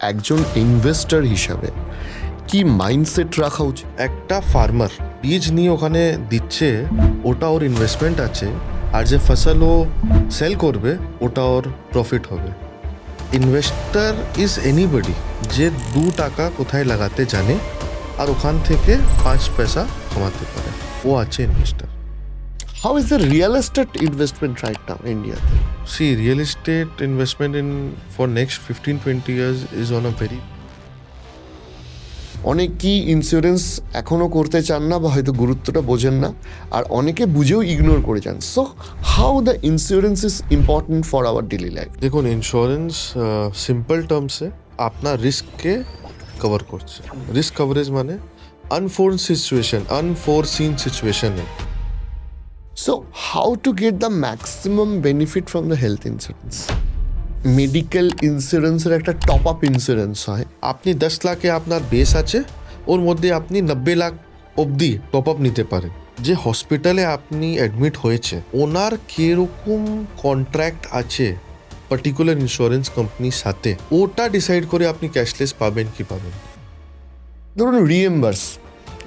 একজন ইনভেস্টর হিসাবে কি মাইন্ডসেট রাখা উচিত? একটা ফার্মার বীজ নিয়ে ওখানে দিচ্ছে, ওটা ওর ইনভেস্টমেন্ট আছে, আর যে ফসল ও সেল করবে ওটা ওর প্রফিট হবে। ইনভেস্টর ইজ এনিবডি যে 2 টাকা কোথায় লাগাতে জানে আর ওখান থেকে 5 পয়সা কামাতে পারে, ও আছে investor. How is the real estate investment right now ইন্ডিয়াতে? See, real estate investment in for next 15-20 years is on a very অনেক কি ইন্স্যুরেন্স এখনো করতে চান না বা হয়তো গুরুত্বটা বোঝেন না, আর অনেকে বুঝেও ইগনোর করে যান। So how the insurance is important for our daily life? দেখুন, ইন্স্যুরেন্স সিম্পল টার্মসে আপনার রিস্ককে কভার করছে। রিস্ক কভারেজ মানে আনফোরসিন সিচুয়েশনে। So how to get the maximum benefit from the health insurance? Medical ইন্স্যুরেন্সের একটা টপ আপ ইন্স্যুরেন্স হয়। আপনি 10 লাখে আপনার বেস আছে, ওর মধ্যে আপনি 90 লাখ অবধি টপ আপ নিতে পারেন। যে হসপিটালে আপনি অ্যাডমিট হয়েছে ওনার কিরকম কন্ট্রাক্ট আছে পার্টিকুলার ইন্স্যুরেন্স কোম্পানির সাথে, ওটা ডিসাইড করে আপনি ক্যাশলেস পাবেন কি পাবেন। ধরুন reimburse,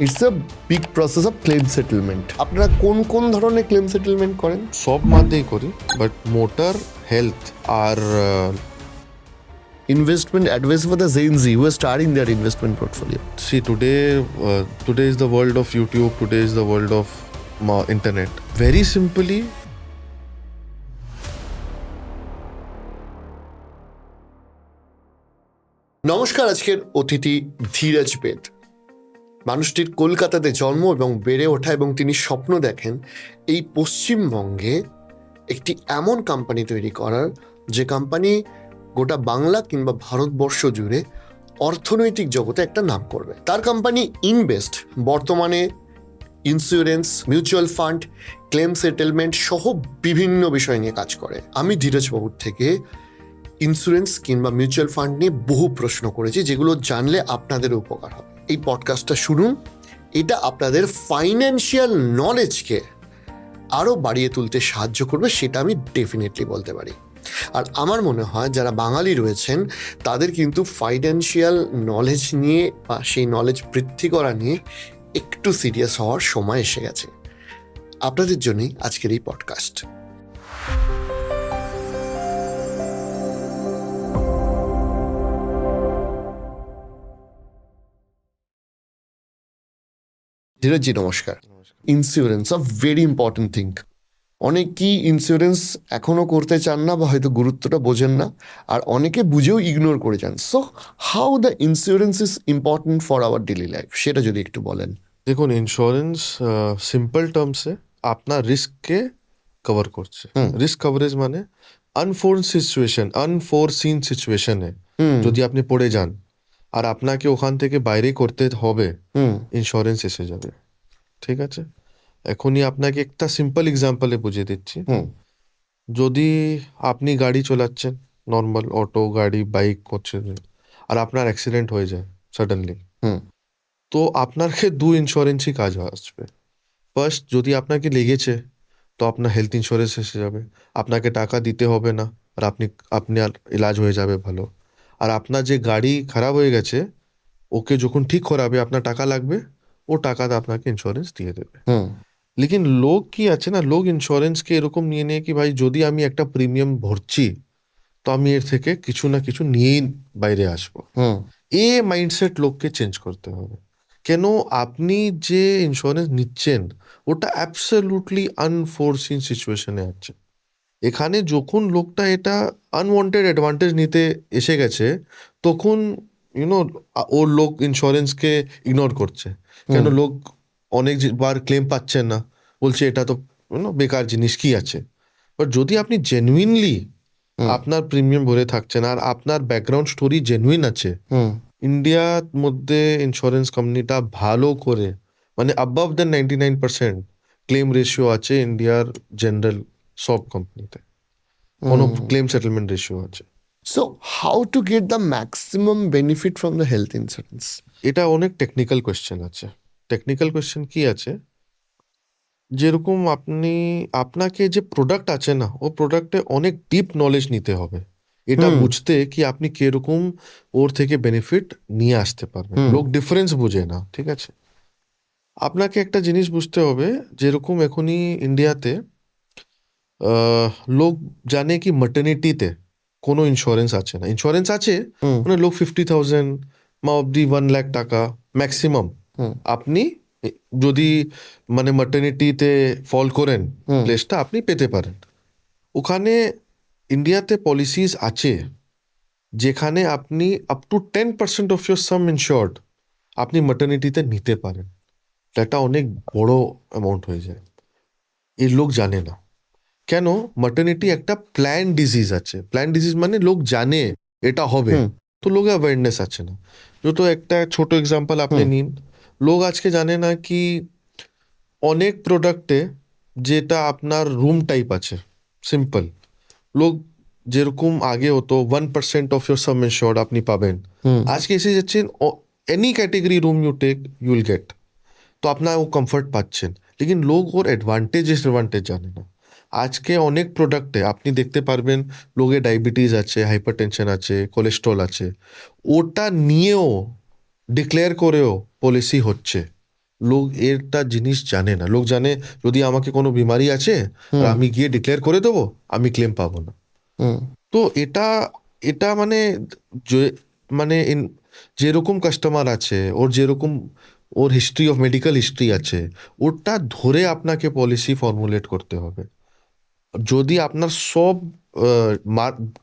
it's a big process of claim settlement. আপনারা কোন কোন ধরনের ক্লেম সেটেলমেন্ট করেন? সব মাধ্যেই করি, বাট মোটর, হেলথ আর Investment advice for the Gen Z who are starting their investment portfolio. see, today is the world of YouTube, today is the world of internet. Very simply, নমস্কার, আজকের অতিথি ধীরজ বেদ। মানুষটির কলকাতাতে জন্ম এবং বেড়ে ওঠা, এবং তিনি স্বপ্ন দেখেন এই পশ্চিমবঙ্গে একটি এমন কোম্পানি তৈরি করার, যে কোম্পানি গোটা বাংলা কিংবা ভারতবর্ষ জুড়ে অর্থনৈতিক জগতে একটা নাম করবে। তার কোম্পানি ইনভেস্ট বর্তমানে insurance, mutual fund, claim settlement সহ বিভিন্ন বিষয় নিয়ে কাজ করে। আমি ধীরজ বাবুর থেকে ইন্স্যুরেন্স কিংবা মিউচুয়াল ফান্ড নিয়ে বহু প্রশ্ন করেছি, যেগুলো জানলে আপনাদের উপকার হবে। এই পডকাস্টটা শুনুন, এটা আপনাদের ফাইন্যান্সিয়াল নলেজকে আরও বাড়িয়ে তুলতে সাহায্য করবে, সেটা আমি ডেফিনেটলি বলতে পারি। আর আমার মনে হয় যারা বাঙালি রয়েছেন তাদের কিন্তু ফাইন্যান্সিয়াল নলেজ নিয়ে বা সেই নলেজ বৃদ্ধি করা নিয়ে একটু সিরিয়াস হওয়ার সময় এসে গেছে। আপনাদের জন্যই আজকের এই পডকাস্ট। ধীরজজি নমস্কার। Insurance a very important thing. অনেক কি ইন্স্যুরেন্স এখনো করতে চান না বা হয়তো গুরুত্বটা বোঝেন না, আর অনেকে বুঝেও ইগনোর করে যান। So how the insurance is important for our daily life, সেটা যদি একটু বলেন। দেখুন, ইন্স্যুরেন্স সিম্পল টার্মসে আপনার রিস্ককে কভার করছে। রিস্ক কভারেজ মানে আনফোরসিন সিচুয়েশনে যদি আপনি পড়ে যান আর আপনাকে ওখান থেকে বাইরে করতে হবে, ইন্স্যুরেন্স এসে যাবে। ঠিক আছে, এখনই আপনাকে একটা সিম্পল এক্সাম্পলে বুঝিয়ে দিচ্ছি। যদি আপনি গাড়ি চালাচ্ছেন, নর্মাল অটো, গাড়ি, বাইক করছেন, আর আপনার অ্যাক্সিডেন্ট হয়ে যায় সাডেনলি, তো আপনাকে 2 ইন্স্যুরেন্সই কাজ আসবে। ফার্স্ট, যদি আপনাকে লেগেছে তো আপনার হেলথ ইন্স্যুরেন্স এসে যাবে, আপনাকে টাকা দিতে হবে না, আর আপনার ইলাজ হয়ে যাবে ভালো। আর আপনার যে গাড়ি খারাপ হয়ে গেছে, ওকে যখন ঠিক করাবে আপনার টাকা লাগবে, ও টাকাতে আপনাকে ইন্স্যুরেন্স দিয়ে দেবে। লেকিন লোক কি আছে না, লোক ইন্স্যুরেন্সকে এরকম নিয়ে নেয় কি ভাই যদি আমি একটা প্রিমিয়াম ভরছি তো আমি এর থেকে কিছু না কিছু নিয়েই বাইরে আসবো। এই মাইন্ডসেট লোককে চেঞ্জ করতে হবে। কেন আপনি যে ইন্স্যুরেন্স নিচ্ছেন ওটা অ্যাবসলিউটলি আনফোরসিন সিচুয়েশনে আছে। এখানে যখন লোকটা এটা আনওয়ান্টেড অ্যাডভান্টেজ নিতে এসে গেছে, তখন ওর লোক ইন্স্যুরেন্সকে ইগনোর করছে। কেন লোক অনেকবার ক্লেম পাচ্ছেন না, বলছে এটা তো বেকার জিনিস, কি আছে। বাট যদি আপনি জেনুইনলি আপনার প্রিমিয়াম ভরে থাকছেন আর আপনার ব্যাকগ্রাউন্ড স্টোরি জেনুইন আছে, ইন্ডিয়ার মধ্যে ইন্স্যুরেন্স কোম্পানিটা ভালো করে, মানে অ্যাবাভ দ্য 99% ক্লেম রেশিও আছে ইন্ডিয়ার জেনারেল সব কোম্পানিতে, কোনো ক্লেম সেটেলমেন্ট রেশিও আছে। So how to get the maximum benefit from the health insurance? এটা অনেক টেকনিক্যাল কোয়েশ্চেন আছে। টেকনিক্যাল কোয়েশ্চেন কি আছে, যেরকম আপনাকে যে প্রোডাক্ট আছে না, ও প্রোডাক্টে অনেক ডিপ নলেজ নিতে হবে। এটা বুঝতে কি আপনি কিরকম ওর থেকে বেনিফিট নিয়ে আসতে পারবেন। লোক ডিফারেন্স বুঝে না, ঠিক আছে? আপনাকে একটা জিনিস বুঝতে হবে, যেরকম এখনই ইন্ডিয়াতে আহ, লোক জানে কি মাটার্নিটিতে কোনো ইন্স্যুরেন্স আছে না। ইন্স্যুরেন্স আছে মানে লোক 50,000 মা অব্দি 1 লাখ টাকা ম্যাক্সিমাম আপনি যদি মানে মাটার্নিটিতে ফল করেন প্লেসটা আপনি পেতে পারেন। ওখানে ইন্ডিয়াতে পলিসিস আছে যেখানে আপনি আপ টু 10% অফ ইউর সাম ইনশোর্ড আপনি মাটার্নিটিতে নিতে পারেন। এটা অনেক বড় অ্যামাউন্ট হয়ে যায়, এই লোক জানে না। কেন? মাটার্নিটি একটা প্ল্যান ডিজিজ আছে। প্ল্যান ডিজিজ মানে লোক জানে এটা হবে, তো লোকের অ্যাওয়ারনেস আছে না। যত একটা ছোট এক্সাম্পল আপনি নিন, লোক আজকে জানে না কি অনেক প্রোডাক্টে যেটা আপনার রুম টাইপ আছে সিম্পল, লোক যেরকম আগে হতো 1% অফ ইউর সাম ইনশোর্ড আপনি পাবেন, আজকে এসে যাচ্ছেন any category room you take you will get. তো আপনার ও কমফর্ট পাচ্ছেন, লেকিন লোক ওর অ্যাডভান্টেজ ডিসঅ্যাডভান্টেজ জানে না। আজকে অনেক প্রোডাক্টে আপনি দেখতে পারবেন লোকের ডায়াবেটিস আছে, হাইপারটেনশন আছে, কোলেস্ট্রল আছে, ওটা নিয়েও ডিক্লেয়ার করেও পলিসি হচ্ছে। লোক এটা জিনিস জানে না। লোক জানে যদি আমাকে কোনো বিমারি আছে আর আমি গিয়ে ডিক্লেয়ার করে দেবো, আমি ক্লেম পাবো না। তো এটা এটা মানে মানে যেরকম কাস্টমার আছে ওর, যেরকম ওর হিস্ট্রি অফ মেডিকেল হিস্ট্রি আছে, ওটা ধরে আপনাকে পলিসি ফর্মুলেট করতে হবে। যদি আপনার সব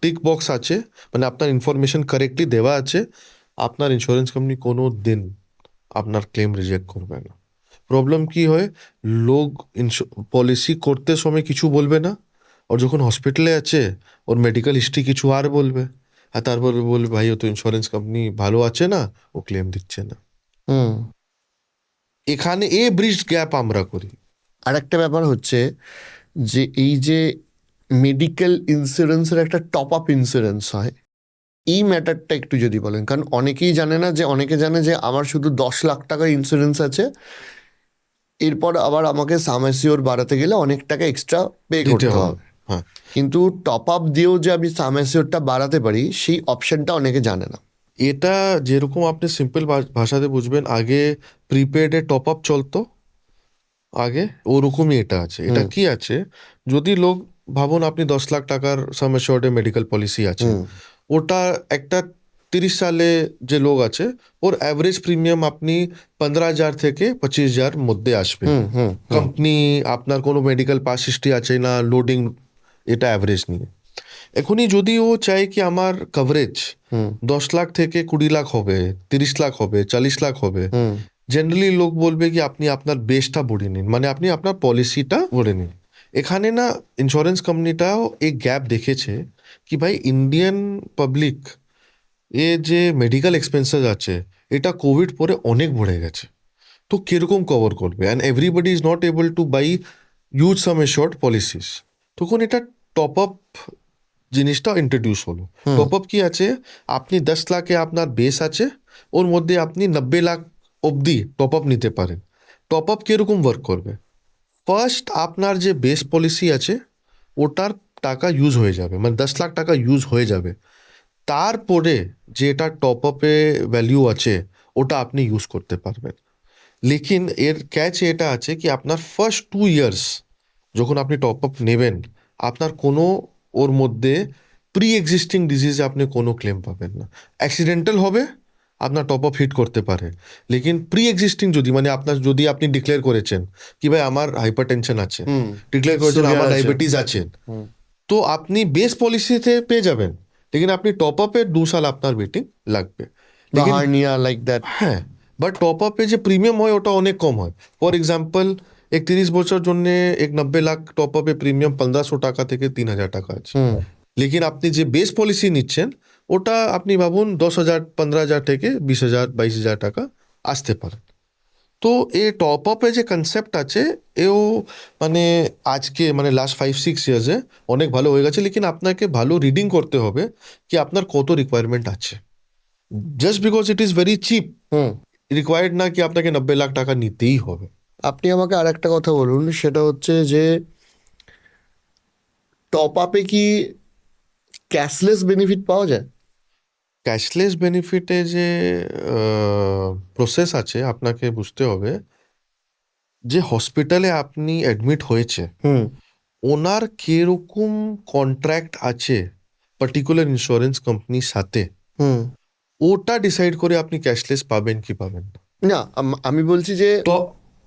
টিক বক্স আছে, মানে আপনার ইনফরমেশন কারেক্টলি দেওয়া আছে, আপনার ইন্স্যুরেন্স কোম্পানি কোনো দিন আপনার ক্লেম রিজেক্ট করবে না। প্রবলেম কি হয়, লোক পলিসি করতে সময় কিছু বলবে না, আর যখন হসপিটালে আছে ওর মেডিকেল হিস্ট্রি কিছু আর বলবে, আর তারপর বলবে ভাই ও তো ইন্স্যুরেন্স কোম্পানি ভালো আছে না, ও ক্লেম দিচ্ছে না। এখানে এ ব্রিজ গ্যাপ আমরা করি। আর একটা ব্যাপার হচ্ছে যে এই যে মেডিকেল ইন্স্যুরেন্সের একটা টপ আপ ইন্স্যুরেন্স হয়, এই ম্যাটারটা একটু যদি বলেন। কারণ অনেকেই জানে না, যে অনেকে জানে যে আমার শুধু 10 লাখ টাকার ইন্স্যুরেন্স আছে, এরপর আবার আমাকে সাম অ্যাসিওর বাড়াতে গেলে অনেক টাকা এক্সট্রা পে দিতে করতে হবে, হবে। হ্যাঁ। কিন্তু টপ আপ দিয়েও যে আমি সাম অ্যাসিওরটা বাড়াতে পারি, সেই অপশনটা অনেকে জানে না। এটা যেরকম আপনি সিম্পল ভাষাতে বুঝবেন, আগে প্রিপেডে টপ আপ চলতো আগে, ওরকমই এটা আছে। এটা কি আছে, যদি লোক ভাবুন আপনি 10 লাখ টাকার সাম অ্যাসিওর্ডে মেডিকেল পলিসি আছে, ওটা একটা 30 সালে যে লোক আছে ওর অ্যাভারেজ প্রিমিয়াম আপনি 15,000 থেকে 25,000 মধ্যে আসবে। কোম্পানি আপনার কোনো মেডিকেল পাস হিস্ট্রি আছে না, লোডিং, এটা অ্যাভারেজ নিয়ে। এখনই যদি ও চায় কি আমার কভারেজ 10 লাখ থেকে 20 লাখ হবে, 30 লাখ হবে, 40 লাখ হবে, জেনারেলি লোক বলবে কি আপনি আপনার বেসটা ভরে নিন, মানে আপনি আপনার পলিসিটা ভরে নিন। এখানে না ইন্স্যুরেন্স কোম্পানিটাও এই গ্যাপ দেখেছে কি ভাই ইন্ডিয়ান পাবলিক এ যে মেডিকেল এক্সপেন্সেস আছে এটা কোভিড পরে অনেক বেড়ে গেছে, তো কিরকম কভার করবে, and everybody is not able to buy use some assured policies. তখন এটা টপ আপ জিনিসটা ইন্ট্রোডিউস হলো। টপ আপ কি আছে, আপনি 10 লাখে আপনার বেস আছে, ওর মধ্যে আপনি 90 লাখ অবধি টপ আপ নিতে পারেন। টপ আপ কিরকম ওয়ার্ক করবে, ফার্স্ট আপনার যে বেস পলিসি আছে ওটার টাকা ইউজ হয়ে যাবে, মানে 10 লাখ টাকা ইউজ হয়ে যাবে, তারপরে যেটা টপ আপে ভ্যালিউ আছে ওটা আপনি ইউজ করতে পারবেন। লেকিন এর ক্যাচ এটা আছে কি আপনার ফার্স্ট 2 ইয়ার্স যখন আপনি টপ আপ নেবেন, আপনার কোনো ওর মধ্যে প্রি এক্সিস্টিং ডিজিজে আপনি কোনো ক্লেম পাবেন না। অ্যাক্সিডেন্টাল হবে আপনার টপ আপ হিট করতে পারে, লেকিন প্রি এক্সিস্টিং যদি মানে আপনার যদি আপনি ডিক্লেয়ার করেছেন কি ভাই আমার হাইপার টেনশন আছে, ডিক্লেয়ার করেছেন Severe আমার আছে। ডায়াবেটিস আছে, তো আপনি বেস পলিসিতে পেয়ে যাবেন, লেকিন আপনি টপ আপে 2 সাল আপনার ওয়েটিং লাগবে। বা লেকিন হার্নিয়া লাইক দ্যাট। হ্যাঁ, বাট টপ আপে যে প্রিমিয়াম হয় ওটা অনেক কম হয়। ফর এক্সাম্পল এক 30 বছর জন্য এক 90 লাখ টপ আপে প্রিমিয়াম 1500 টাকা থেকে 3,000 টাকা আছে, লেকিন আপনি যে বেস পলিসি নিচ্ছেন ওটা আপনি ভাবুন 10,000 15,000 থেকে 20,000 22,000 টাকা আসতে পারে। তো এই টপ আপে যে কনসেপ্ট আছে এও মানে আজকে মানে লাস্ট 5-6 ইয়ার্সে অনেক ভালো হয়ে গেছে, লেকিন আপনাকে ভালো রিডিং করতে হবে কি আপনার কত রিকোয়ারমেন্ট আছে। Just because it is very chip required না কি আপনাকে 90 লাখ টাকা নিতেই হবে। আপনি আমাকে আর একটা কথা বলুন, সেটা হচ্ছে যে টপ আপে কি ক্যাশলেস বেনিফিট পাওয়া যায়? ক্যাশলেস বেনিফিটে যে প্রসেস আছে আপনাকে বুঝতে হবে, যে হসপিটালে আপনি অ্যাডমিট হয়েছে হুম ওনার কিরকম কন্ট্রাক্ট আছে পার্টিকুলার ইন্স্যুরেন্স কোম্পানির সাথে, হুম ওটা ডিসাইড করে আপনি ক্যাশলেস পাবেন কি পাবেন না। না, আমি বলছি যে তো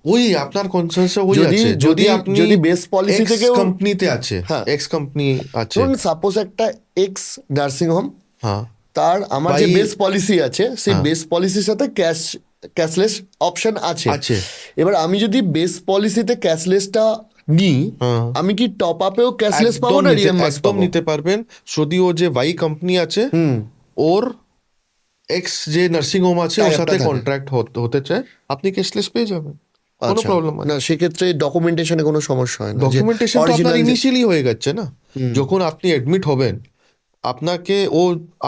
ওই আপনার কনসার্নস ওই যদি আছে, যদি যদি আপনি যদি বেস পলিসি এক্স থেকেও, কোম্পানিতে আছে, হ্যাঁ, এক্স কোম্পানি আছে, ধরুন সাপোজ একটা এক্স নার্সিং হোম, হ্যাঁ তার আমার যে বাই, বেস পলিসি আছে সেই হ্যাঁ বেস পলিসির সাথে ক্যাশলেস অপশন আছে। আছে, এবার আমি যদি বেস পলিসিতে ক্যাশলেসটা নিই, হ্যাঁ আমি কি টপ আপেও ক্যাশলেস পাবো না রিএম্বার্স একদম পাবো? নিতে পারবেন। যদি ও যে ওয়াই কোম্পানি আছে ওর এক্স যে নার্সিং হোম আছে ওর Tie-up টা সাথে থাকে। কন্ট্রাক্ট হতে চায়, আপনি ক্যাশলেস পেয়ে যাবেন, কোনো আচ্ছা, প্রবলেম না সেক্ষেত্রে ডকুমেন্টেশনে কোনো সমস্যা হয় না, যে ডকুমেন্টেশন তো আপনার অরিজিনাল যে, ইনিশিয়ালি হয়ে যাচ্ছে না, যখন আপনি অ্যাডমিট হবেন আপনাকে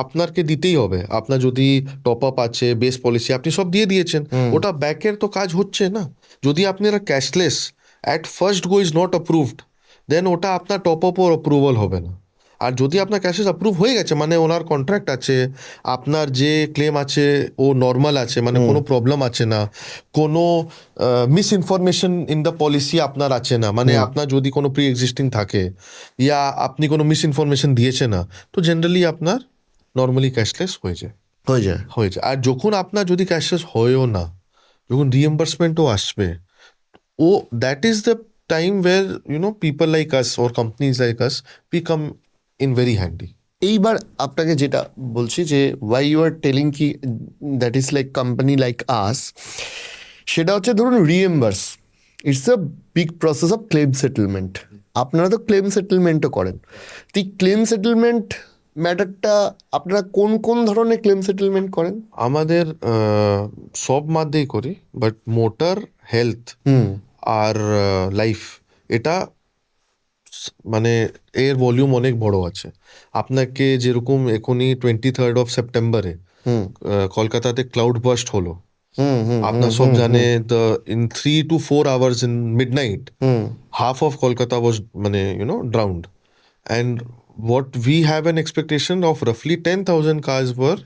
আপনাকে দিতেই হবে। আপনার যদি টপ আপ আছে, বেস পলিসি আপনি সব দিয়ে দিয়েছেন, ওটা ব্যাকের তো কাজ হচ্ছে না। যদি আপনারা cashless at first go is not approved, then ওটা আপনার টপ আপ ওর অ্যাপ্রুভাল হবে না। আর যদি আপনার ক্যাশলেস অ্যাপ্রুভ হয়ে গেছে মানে ওনার কন্ট্রাক্ট আছে, আপনার যে ক্লেম আছে ও নর্মাল আছে, মানে কোনো প্রবলেম আছে না, কোনো miss information in the policy আপনার আছে না, মানে আপনার যদি কোনো প্রি এক্সিস্টিং থাকে ইয়া আপনি কোনো মিস ইনফরমেশন দিয়েছে না, তো জেনারেলি আপনার নর্মালি ক্যাশলেস হয়ে যায়। হয়ে যায়। আর যখন আপনার যদি ক্যাশলেস হয়েও না, যখন রিএম্বার্সমেন্টও আসবে, ও that is the time where people like us or companies like us we come in very handy. এইবার আপনাকে যেটা বলছি যে ওয়াই ইউ আর টেলিং কি that is like company like us, সেটা হচ্ছে ধরুন reimburse, it's a big process of claim settlement. আপনারা তো ক্লেম সেটেলমেন্টও করেন, তো এই ক্লেম সেটেলমেন্ট ম্যাটারটা আপনারা কোন কোন ধরনের ক্লেম সেটেলমেন্ট করেন? আমাদের সব মাধ্যেই করি, বাট মোটর, হেলথ আর লাইফ, এটা মানে এর ভলিউম অনেক বড় আছে। আপনাকে যেরকম এখনই 23rd সেপ্টেম্বরে কলকাতাতে ক্লাউড বার্স্ট হলো, আপনার সব জানে, the in 3 to 4 hours in midnight half of Kolkata was মানে drowned, and what we have an expectation of roughly 10,000 cars were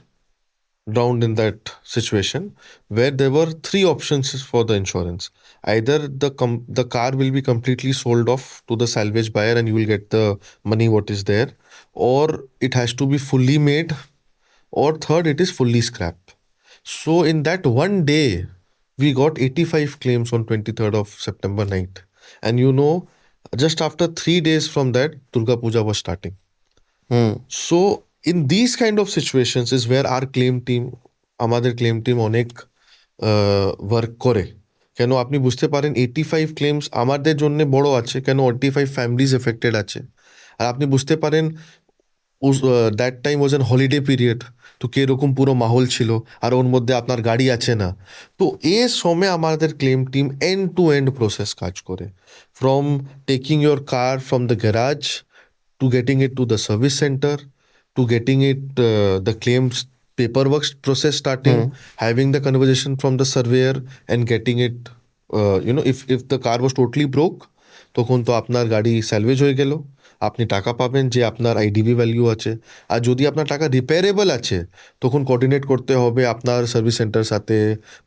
drowned in that situation, where there were three options for the insurance. Either the car will be completely sold off to the salvage buyer and you will get the money what is there, or it has to be fully made, or third it is fully scrap. So in that one day we got 85 claims on 23rd of September night, and just after 3 days from that Durga Puja was starting. So in these kind of situations is where our claim team, আমাদের claim team অনেক work করে। কেন আপনি বুঝতে পারেন 85 claims আমাদের জন্য বড় আছে, কেন 85 ফ্যামিলিজ এফেক্টেড আছে। আর আপনি বুঝতে পারেন that time was an holiday period, তো কিরকম পুরো মাহল ছিল, আর ওর মধ্যে আপনার গাড়ি আছে না। তো এর সময় আমাদের claim team end to end process কাজ করে, from taking your car from the garage to getting it to the service center, to getting it the claims paperwork process starting, having the conversation from the surveyor and getting it, if the car was totally broke, তখন তো আপনার গাড়ি salvage হয়ে গেল, আপনি টাকা পাবেন যে আপনার আইডিবি ভ্যালিউ আছে। আর যদি আপনার টাকা রিপেয়ারেবল আছে তখন কোঅর্ডিনেট করতে হবে আপনার সার্ভিস সেন্টার সাথে,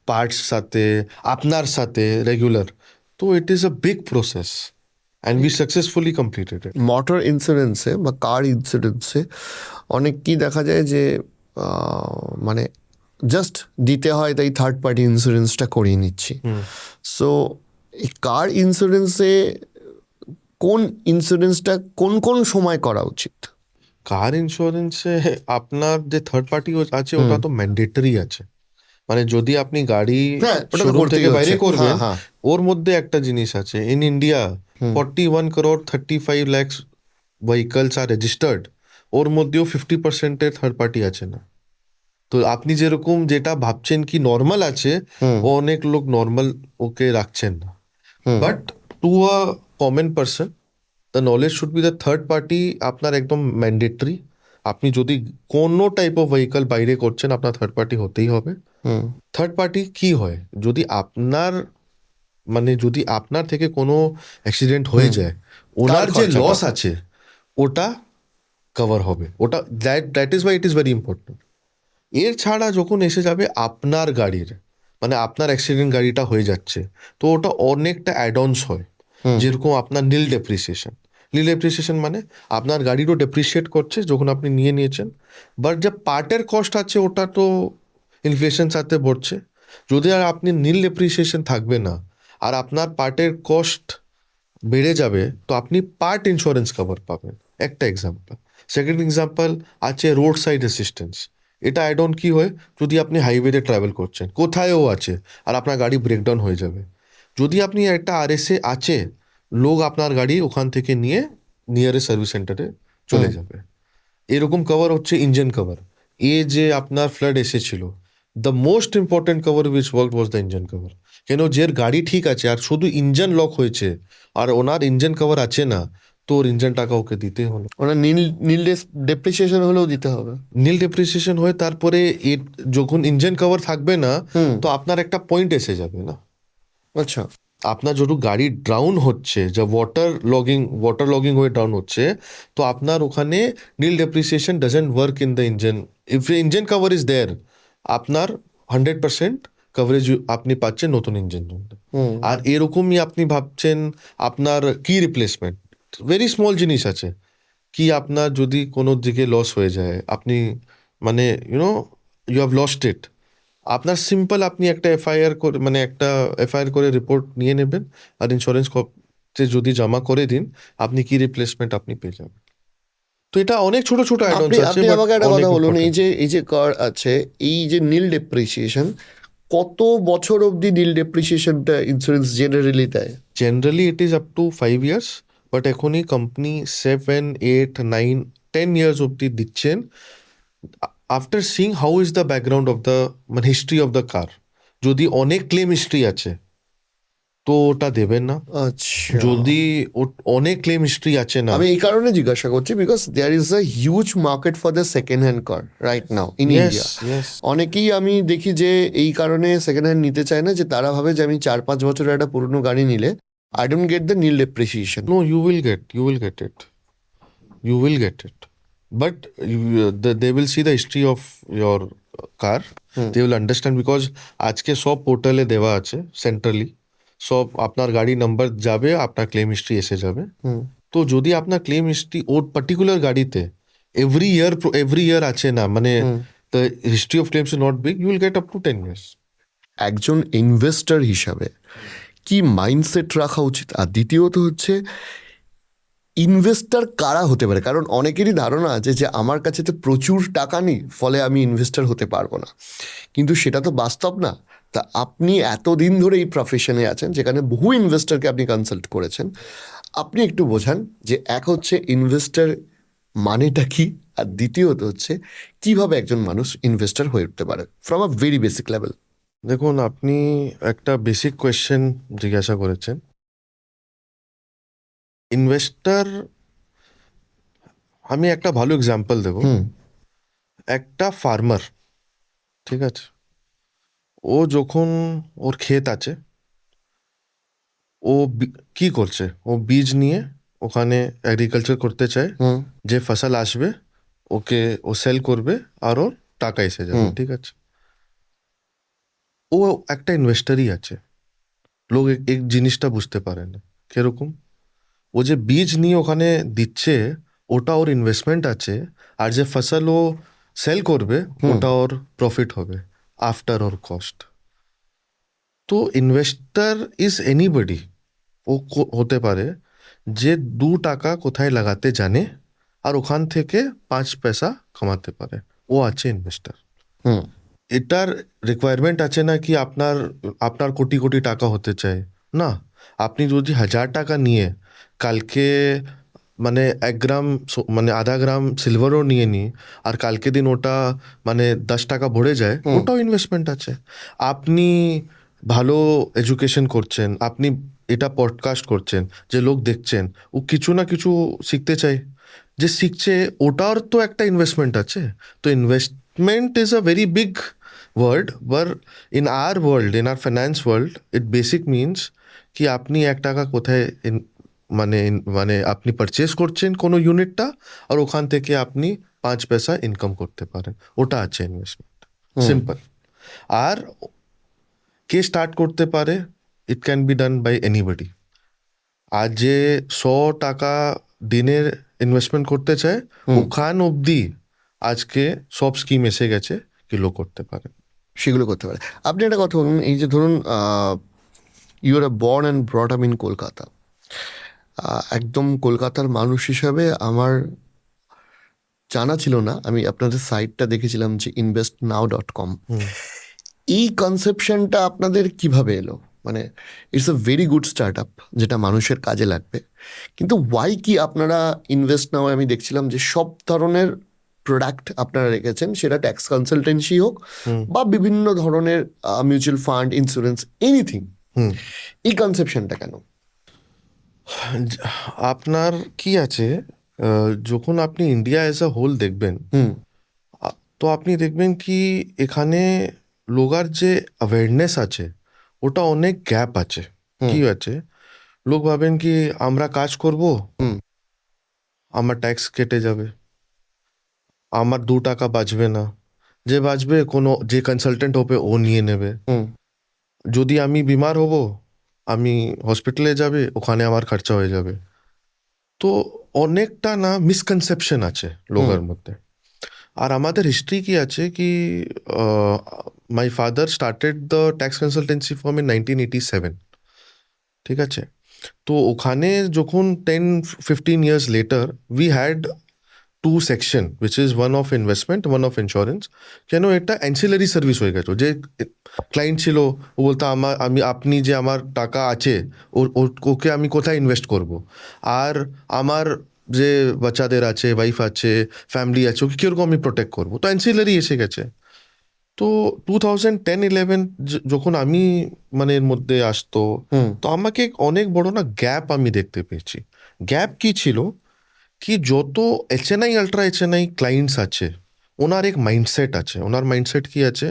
পার্টস সাথে, আপনার সাথে রেগুলার। তো it is a big process and we successfully completed it. Motor ইন্স্যুরেন্সে বা কার ইন্স্যুরেন্সে অনেক কি দেখা যায় যে মানে জাস্ট দিতে হয়, তাই থার্ড পার্টি ইন্স্যুরেন্সটা করিয়ে নিচ্ছি। সো এই কার ইন্স্যুরেন্সে কোন ইন্স্যুরেন্সটা কোন কোন সময় করা উচিত? কার ইন্স্যুরেন্সে আপনার যে থার্ড পার্টি আছে ওটা তো ম্যান্ডেটরি আছে, মানে যদি আপনি গাড়ি হ্যাঁ, ওটা তো শোরুম করতেই থেকে বাইরে হচ্ছে। করবেন, হ্যাঁ, হ্যাঁ। ওর মধ্যে একটা জিনিস আছে, in India 41 crore 35 lakhs vehicles are registered, ওর মধ্যেও 50% থার্ড পার্টি আছে না। তো আপনি যেরকম যেটা ভাবছেন কি নর্মাল আছে, ও অনেক লোক নর্মাল ওকে রাখছেন না। But to a common person the knowledge should be the third party আপনার একদম ম্যান্ডেটরি। আপনি যদি কোনো টাইপ অফ ভেহিকল বাইরে করছেন আপনার থার্ড পার্টি হতেই হবে। থার্ড পার্টি কি হয়, যদি আপনার থেকে কোনো অ্যাক্সিডেন্ট হয়ে যায়, ওনার যে লস আছে ওটা কভার হবে, ওটা that is why it is very important. এর ছাড়া যখন এসে যাবে আপনার গাড়ির, মানে আপনার অ্যাক্সিডেন্ট গাড়িটা হয়ে যাচ্ছে, তো ওটা অনেকটা অ্যাডঅনস হয়, যেরকম আপনার নীল ডেপ্রিসিয়েশন। নীল ডেপ্রিসিয়েশন মানে আপনার গাড়িরও ডেপ্রিসিয়েট করছে যখন আপনি নিয়েছেন, বাট যে পার্টের কস্ট আছে ওটা তো ইনফ্লেশন সাথে বাড়ছে। যদি আর আপনি নীল ডেপ্রিসিয়েশন থাকবে না আর আপনার পার্টের কস্ট বেড়ে যাবে, তো আপনি পার্ট ইন্স্যুরেন্স কভার পাবেন, একটা এক্সাম্পল। সেকেন্ড এক্সাম্পল আছে রোড সাইড অ্যাসিস্ট্যান্স। এটা অ্যাড অন কি হয়, যদি আপনি হাইওয়েতে ট্রাভেল করছেন, কোথায়ও আছে, আর আপনার গাড়ি ব্রেকডাউন হয়ে যাবে, যদি আপনি একটা আরএসএ আছে, লোক আপনার গাড়ি ওখান থেকে নিয়ে নিয়ারেস্ট সার্ভিস সেন্টারে চলে যাবে। এরকম কভার হচ্ছে ইঞ্জিন কভার। এ যে আপনার ফ্লাড এসেছিল, the most important cover which work was the engine cover. কেন, যে গাড়ি ঠিক আছে আর শুধু ইঞ্জিন লক হয়েছে আর ওনার ইঞ্জিন কভার আছে না, তো ওর ইঞ্জিন টাকা ওকে দিতে হলো। ওরা নীল নীল ডেপ্রিসিয়েশন হলেও দিতে হবে। নীল ডেপ্রিসিয়েশন হয়, তারপরে যখন ইঞ্জিন কভার থাকবে না, তো আপনার একটা পয়েন্ট এসে যাবে না। আচ্ছা। আপনার যত গাড়ি ডাউন হচ্ছে, যা ওয়াটার লগিং হয়ে ডাউন হচ্ছে, তো আপনার ওখানে nil depreciation doesn't work in the engine. If engine cover is there, আপনার 100% কভারেজ আপনি পাচ্ছেন নতুন ইঞ্জিন জন্য। আর এরকমই আপনি ভাবছেন আপনার কি রিপ্লেসমেন্ট, ভেরি স্মল জিনিস আছে, কি আপনার যদি কোনো দিকে লস হয়ে যায়, আপনি মানে ইউ হ্যাভ লস্ট ইট, আপনার সিম্পল আপনি একটা এফআইআর করে রিপোর্ট নিয়ে নেবেন, আর ইন্স্যুরেন্স যদি জমা করে দিন, আপনি কি রিপ্লেসমেন্ট আপনি পেয়ে যাবেন। তো এটা অনেক ছোট ছোট অ্যাডঅনস আছে, আপনি but আমাকে একটা অনেক কথা বলুন, important। এই যে কর আছে, এই যে নীল ডেপ্রিসিয়েশন, কত বছর অবধি নীল ডেপ্রিসিয়েশনটা ইন্স্যুরেন্স জেনারেলি দেয়? Generally it is up to 5 years, but এখনই কোম্পানি 7, 8, 9, 10 years অব্দি দিচ্ছেন, after seeing how is the background of the মানে হিস্ট্রি অফ দ্য কার। যদি অনেক ক্লেম হিস্ট্রি আছে তো ওটা দেবেন না। আচ্ছা। যদি অনেক ক্লেম হিস্ট্রি আছে না, আমি এই কারণে জিজ্ঞাসা করছি, because there is a huge market for the second hand car right now in India. Yes, অনেকেই আমি দেখি যে এই কারণে সেকেন্ড হ্যান্ড নিতে চায় না, যে তারা ভাবে যে আমি 4-5 বছরের একটা পুরনো গাড়ি নিলে I don't get the nil depreciation. no, you will get it, but they will see the history of your car. They will understand, because আজকে সব পোর্টালে দেওয়া আছে সেন্ট্রালি, সব আপনার গাড়ি নাম্বার যাবে, আপনার ক্লেম হিস্ট্রি এসে যাবে। তো যদি আপনার ক্লেম হিস্ট্রি ওর পার্টিকুলার গাড়িতে এভরি ইয়ার আছে না, মানে the history of claims is not big, you will get up to 10 years। একজন ইনভেস্টর হিসাবে কি মাইন্ডসেট রাখা উচিত? আর দ্বিতীয়ত হচ্ছে, ইনভেস্টর কারা হতে পারে? কারণ অনেকেরই ধারণা আছে যে আমার কাছে তো প্রচুর টাকা নেই, ফলে আমি ইনভেস্টর হতে পারবো না, কিন্তু সেটা তো বাস্তব না। তা আপনি এতদিন ধরে এই প্রফেশনে আছেন, যেখানে বহু ইনভেস্টরকে আপনি কনসাল্ট করেছেন, আপনি একটু বোঝান যে এক হচ্ছে ইনভেস্টর মানেটা কি, আর দ্বিতীয়ত হচ্ছে কিভাবে একজন মানুষ ইনভেস্টর হয়ে উঠতে পারে from a very basic level. দেখুন, আপনি একটা বেসিক কোয়েশ্চেন জিজ্ঞাসা করেছেন। ইনভেস্টর, আমি একটা ভালো এক্সাম্পল দেব। একটা ফার্মার, ঠিক আছে, ও যখন ওর ক্ষেত আছে, ও কি করছে, ও বীজ নিয়ে ওখানে এগ্রিকালচার করতে চায়, যে ফসল আসবে ওকে ও সেল করবে আর ওর টাকা এসে যাবে, ঠিক আছে। ও একটা ইনভেস্টারই আছে। লোক এক জিনিসটা বুঝতে পারে না, কিরকম, ও যে বীজ নিয়ে ওখানে দিচ্ছে ওটা ওর ইনভেস্টমেন্ট আছে, আর যে ফসল ও সেল করবে ওটা ওর প্রফিট হবে আফটার ওর কস্ট। তো ইনভেস্টার ইজ এনিবডি, ও হতে পারে যে 2 টাকা কোথায় লাগাতে জানে আর ওখান থেকে 5 পয়সা কামাতে পারে, ও আছে ইনভেস্টার। এটার রিকোয়ারমেন্ট আছে না কি আপনার আপনার কোটি কোটি টাকা হতে চায়, না। আপনি যদি 1000 টাকা নিয়ে কালকে মানে 1 গ্রাম মানে আধা গ্রাম সিলভারও নিয়ে নিই, আর কালকে দিন ওটা মানে 10 টাকা ভরে যায়, ওটাও ইনভেস্টমেন্ট আছে। আপনি ভালো এডুকেশন করছেন, আপনি এটা পডকাস্ট করছেন, যে লোক দেখছেন, ও কিছু না কিছু শিখতে চায়, যে শিখছে ওটার তো একটা ইনভেস্টমেন্ট আছে। তো investment is a very big word, but in our world, in our finance world, it basic means কি আপনি 1 টাকা কোথায় মানে মানে আপনি পারচেস করছেন কোনো ইউনিটটা, আর ওখান থেকে আপনি 5 পয়সা ইনকাম করতে পারেন, ওটা আছে ইনভেস্টমেন্ট, সিম্পল। আর কে স্টার্ট করতে পারে? It can be done by anybody. আজ যে 100 টাকা দিনের ইনভেস্টমেন্ট করতে চায়, ওখান অবধি আজকে সব স্কিম এসে গেছে কি লোক করতে পারে। সেগুলো করতে পারে। আপনি একটা কথা বলুন, এই যে ধরুন you are born and brought up in Kolkata, একদম কলকাতার মানুষ হিসাবে আমার জানা ছিল না, আমি আপনাদের সাইটটা দেখেছিলাম যে investnow.com, এই কনসেপশনটা আপনাদের কিভাবে এলো? মানে it's a very good start up যেটা মানুষের কাজে লাগবে, কিন্তু ওয়াই কি আপনারা ইনভেস্ট নাও, আমি দেখছিলাম যে সব ধরনের প্রোডাক্ট আপনারা রেখেছেন, সেটা ট্যাক্স কনসালটেন্সি হোক বা বিভিন্ন ধরনের মিউচুয়াল ফান্ড, ইন্স্যুরেন্স, এনিথিং, এই কনসেপশনটা কেন? আপনার কি আছে, যখন আপনি ইন্ডিয়া অ্যাজ আ হোল দেখবেন, তো আপনি দেখবেন কি এখানে লোগার যে অ্যাওয়ারনেস আছে ওটা অনেক গ্যাপ আছে। কি আছে, লোক ভাবেন কি আমরা কাজ করব, আমার ট্যাক্স কেটে যাবে, আমার 2 টাকা বাঁচবে না, যে বাঁচবে কোনো যে কনসালটেন্ট হবে ও নিয়ে নেবে, যদি আমি বিমার হব আমি হসপিটালে যাবে, ওখানে আমার খরচা হয়ে যাবে। তো অনেকটা না মিসকনসেপশন আছে লোকের মধ্যে। আর আমাদের হিস্ট্রি কি আছে কি, my father started the tax consultancy firm in 1987, ঠিক আছে? তো ওখানে যখন 10-15 years later we had to section, which is one of investment, one of insurance. কেন এটা অ্যান্সিলারি সার্ভিস হয়ে গেছে, যে ক্লায়েন্ট ছিল ও বলতো আপনি যে আমার টাকা আছে ওকে আমি কোথায় ইনভেস্ট করব, আর আমার যে বাচ্চাদের আছে, ওয়াইফ আছে, ফ্যামিলি আছে, ওকে কীরকম আমি প্রোটেক্ট করবো, তো অ্যান্সিলারি এসে গেছে। তো 2010-11 যখন আমি মানে এর মধ্যে আসতো, তো আমাকে অনেক বড় না গ্যাপ আমি দেখতে পেয়েছি। গ্যাপ কি ছিল কি, যত HNI আলট্রা HNI ক্লায়েন্টস আছে ওনার এক মাইন্ডসেট আছে। ওনার মাইন্ডসেট কি আছে,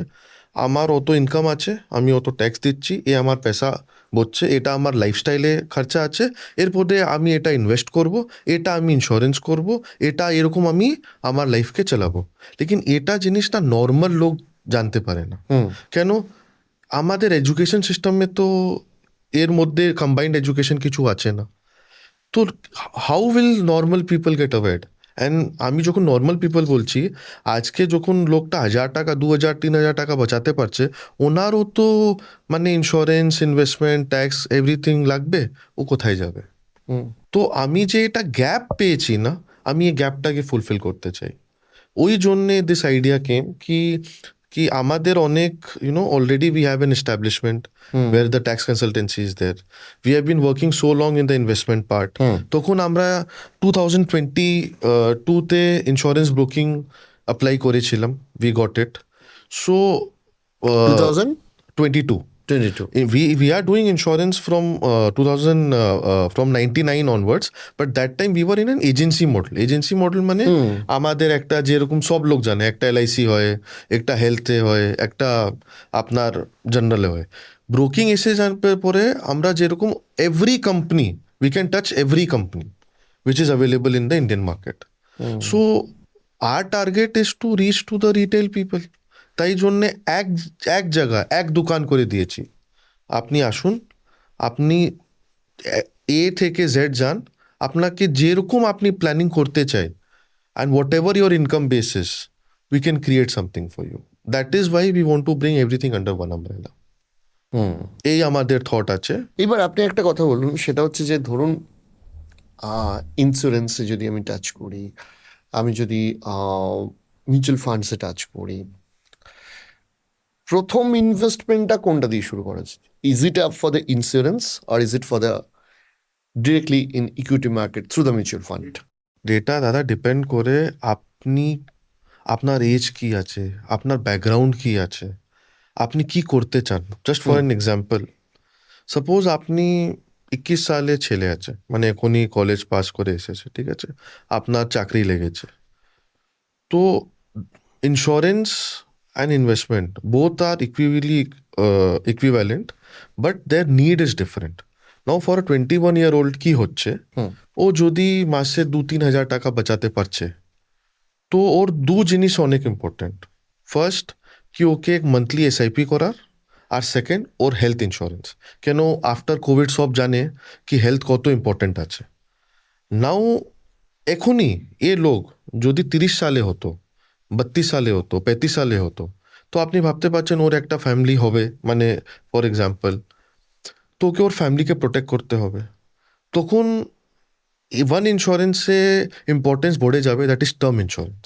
আমার অত ইনকাম আছে, আমি অত ট্যাক্স দিচ্ছি, এ আমার পয়সা বলছে, এটা আমার লাইফস্টাইলে খরচা আছে, এরপরে আমি এটা ইনভেস্ট করব, এটা আমি ইন্স্যুরেন্স করব, এটা এরকম আমি আমার লাইফকে চালাবো। লেকিন এটা জিনিসটা নর্মাল লোক জানতে পারে না। কেন? আমাদের এডুকেশন সিস্টেমে তো এর মধ্যে কম্বাইন্ড এডুকেশন কিছু আছে না। তো how will normal people gate award? And আমি যখন নর্মাল পিপল বলছি, আজকে যখন লোকটা 1,000 টাকা, 2,000, 3,000 টাকা বাঁচাতে পারছে, ওনারও তো মানে ইন্স্যুরেন্স, ইনভেস্টমেন্ট, ট্যাক্স, এভরিথিং লাগবে, ও কোথায় যাবে? তো আমি যে এটা গ্যাপ পেয়েছি না, আমি এই গ্যাপটাকে ফুলফিল করতে চাই। ওই জন্যে দিস আইডিয়া কেম কি কি আমাদের অনেক already we have an establishment where the tax consultancy is there, we have been working so long in the investment part. তখন আমরা 2022-তে ইন্স্যুরেন্স ব্রোকিং অ্যাপ্লাই করেছিলাম, we got it. So 2022 22 we are doing insurance from 2000 from 99 onwards, but that time we were in an agency model মানে আমাদের একটা যেরকম সব লোক জানে, একটা LIC হয়, একটা হেলথে হয়, একটা আপনার জেনারেলে হয়। ব্রোকিং এসে যাওয়ার পরে আমরা যেরকম every company, we can touch every company which is available in the Indian market. So our target is to reach to the retail people. তাই জন্যে এক এক জায়গা এক দোকান করে দিয়েছি, আপনি আসুন, আপনি A থেকে Z যান, আপনাকে যেরকম আপনি প্ল্যানিং করতে চাই, and whatever your income basis, we can create something for you. That is why we want to bring everything under one umbrella. এই আমাদের থট আছে। এবার আপনি একটা কথা বলুন, সেটা হচ্ছে যে ধরুন ইন্স্যুরেন্সে যদি আমি টাচ করি, আমি যদি মিউচুয়াল ফান্ডসে টাচ করি, প্রথম ইনভেস্টমেন্টটা কোনটা দিয়ে শুরু করা উচিত? Is it up for the insurance or is it for the directly in equity market through the mutual fund? ডেটা দাদা ডিপেন্ড করে আপনি, আপনার এজ কি আছে, আপনার ব্যাকগ্রাউন্ড কি আছে, আপনি কি করতে চান। Just for an example, suppose আপনি 21 সালে ছেলে আছে, মানে এখনই কলেজ পাস করে এসেছে, ঠিক আছে, আপনার চাকরি লেগেছে, তো insurance and investment both are equivalent, but their need is different. Now for 21-year-old কি হচ্ছে, ও যদি মাসে 2-3 হাজার টাকা বাঁচাতে পারছে, তো ওর দু জিনিস অনেক ইম্পর্টেন্ট। ফার্স্ট, কি ওকে এক মান্থলি এসআইপি করার, আর সেকেন্ড ওর হেলথ ইন্স্যুরেন্স। কেন আফটার কোভিড সব জানে কি হেলথ কত ইম্পর্টেন্ট আছে। নাও এখনই এ লোক যদি 30 সালে হতো, 32 সালে হতো, 35 সালে হতো, তো আপনি ভাবতে পারছেন ওর একটা ফ্যামিলি হবে, মানে ফর এক্সাম্পল, তো ওকে ওর ফ্যামিলিকে প্রোটেক্ট করতে হবে। তখন ওয়ান ইন্স্যুরেন্সে ইম্পর্টেন্স বেড়ে যাবে, দ্যাট ইজ টার্ম ইন্স্যুরেন্স।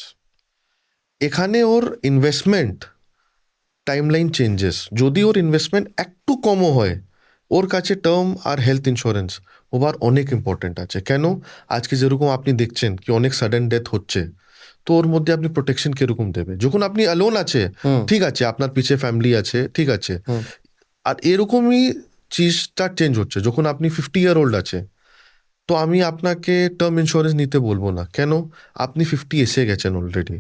এখানে ওর ইনভেস্টমেন্ট টাইমলাইন চেঞ্জেস, যদি ওর ইনভেস্টমেন্ট একটু কমও হয়, ওর কাছে টার্ম আর হেলথ ইন্স্যুরেন্স ওবার অনেক ইম্পর্টেন্ট আছে। কেন আজকে যেরকম আপনি দেখছেন কি অনেক সাডেন ডেথ হচ্ছে, তো ওর মধ্যে আপনি প্রোটেকশন কিরকম দেবে? যখন আপনি অ্যালোন আছে, ঠিক আছে, আপনার পিছে ফ্যামিলি আছে, ঠিক আছে, আর এরকমই চিজটা চেঞ্জ হচ্ছে যখন আপনি 50-year-old আছে। তো আমি আপনাকে টার্ম ইন্স্যুরেন্স নিতে বলবো না। কেন? আপনি 50 এসে গেছেন অলরেডি,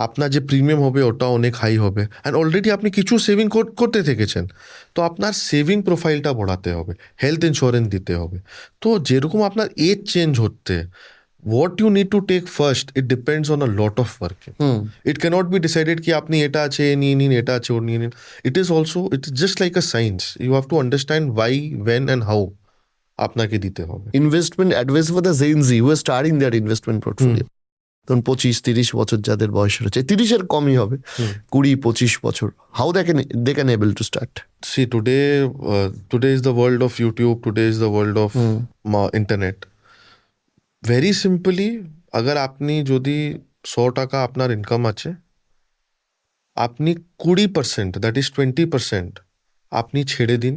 আপনার যে প্রিমিয়াম হবে ওটা অনেক হাই হবে, অ্যান্ড অলরেডি আপনি কিছু সেভিং করতে থেকেছেন। তো আপনার সেভিং প্রোফাইলটা বাড়াতে হবে, হেলথ ইন্স্যুরেন্স দিতে হবে। তো যেরকম আপনার এজ চেঞ্জ হচ্ছে, what you need to take first, it depends on a lot of working. It cannot be decided কি আপনি এটা আছে এ নিয়ে নিন, এটা আছে ওর নিয়ে নিন। It is also, it is just like a science. You have to understand why, when and how আপনাকে দিতে হবে। Investment advice for the Gen Z who are starting their investment portfolio. তখন 25-30 বছর যাদের বয়স রয়েছে, 30-এর কমই হবে, 20-25 বছর, how they can able to start? See, today is the world of YouTube, today is the world of internet. Very simply, अगर আপনি যদি 100 টাকা আপনার ইনকাম আছে, আপনি 20%, দ্যাট ইজ 20%, আপনি ছেড়ে দিন।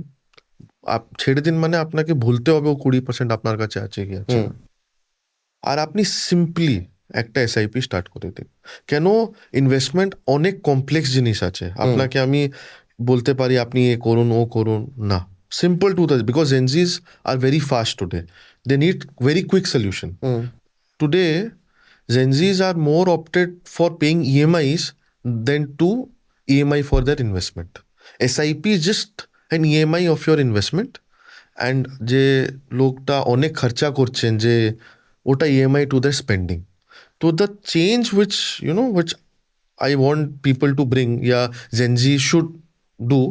ছেড়ে দিন মানে আপনাকে ভুলতে হবে ও 20% আপনার কাছে আছে কি আছে না। আর আপনি সিম্পলি একটা এসআইপি স্টার্ট করে দিন। কেন? ইনভেস্টমেন্ট অনেক কমপ্লেক্স জিনিস আছে, আপনাকে আমি বলতে পারি আপনি এ করুন ও করুন না। Simple to the, because Gen Zs are very fast today, they need very quick solution. Today, Gen Zs are more opted for paying EMIs than to EMI for their investment. SIP is just an EMI of your investment, and যে লোকটা অনেক খরচা করছেন যে ওটা EMI to their spending. So the change which I want people to bring, या Gen Z should do,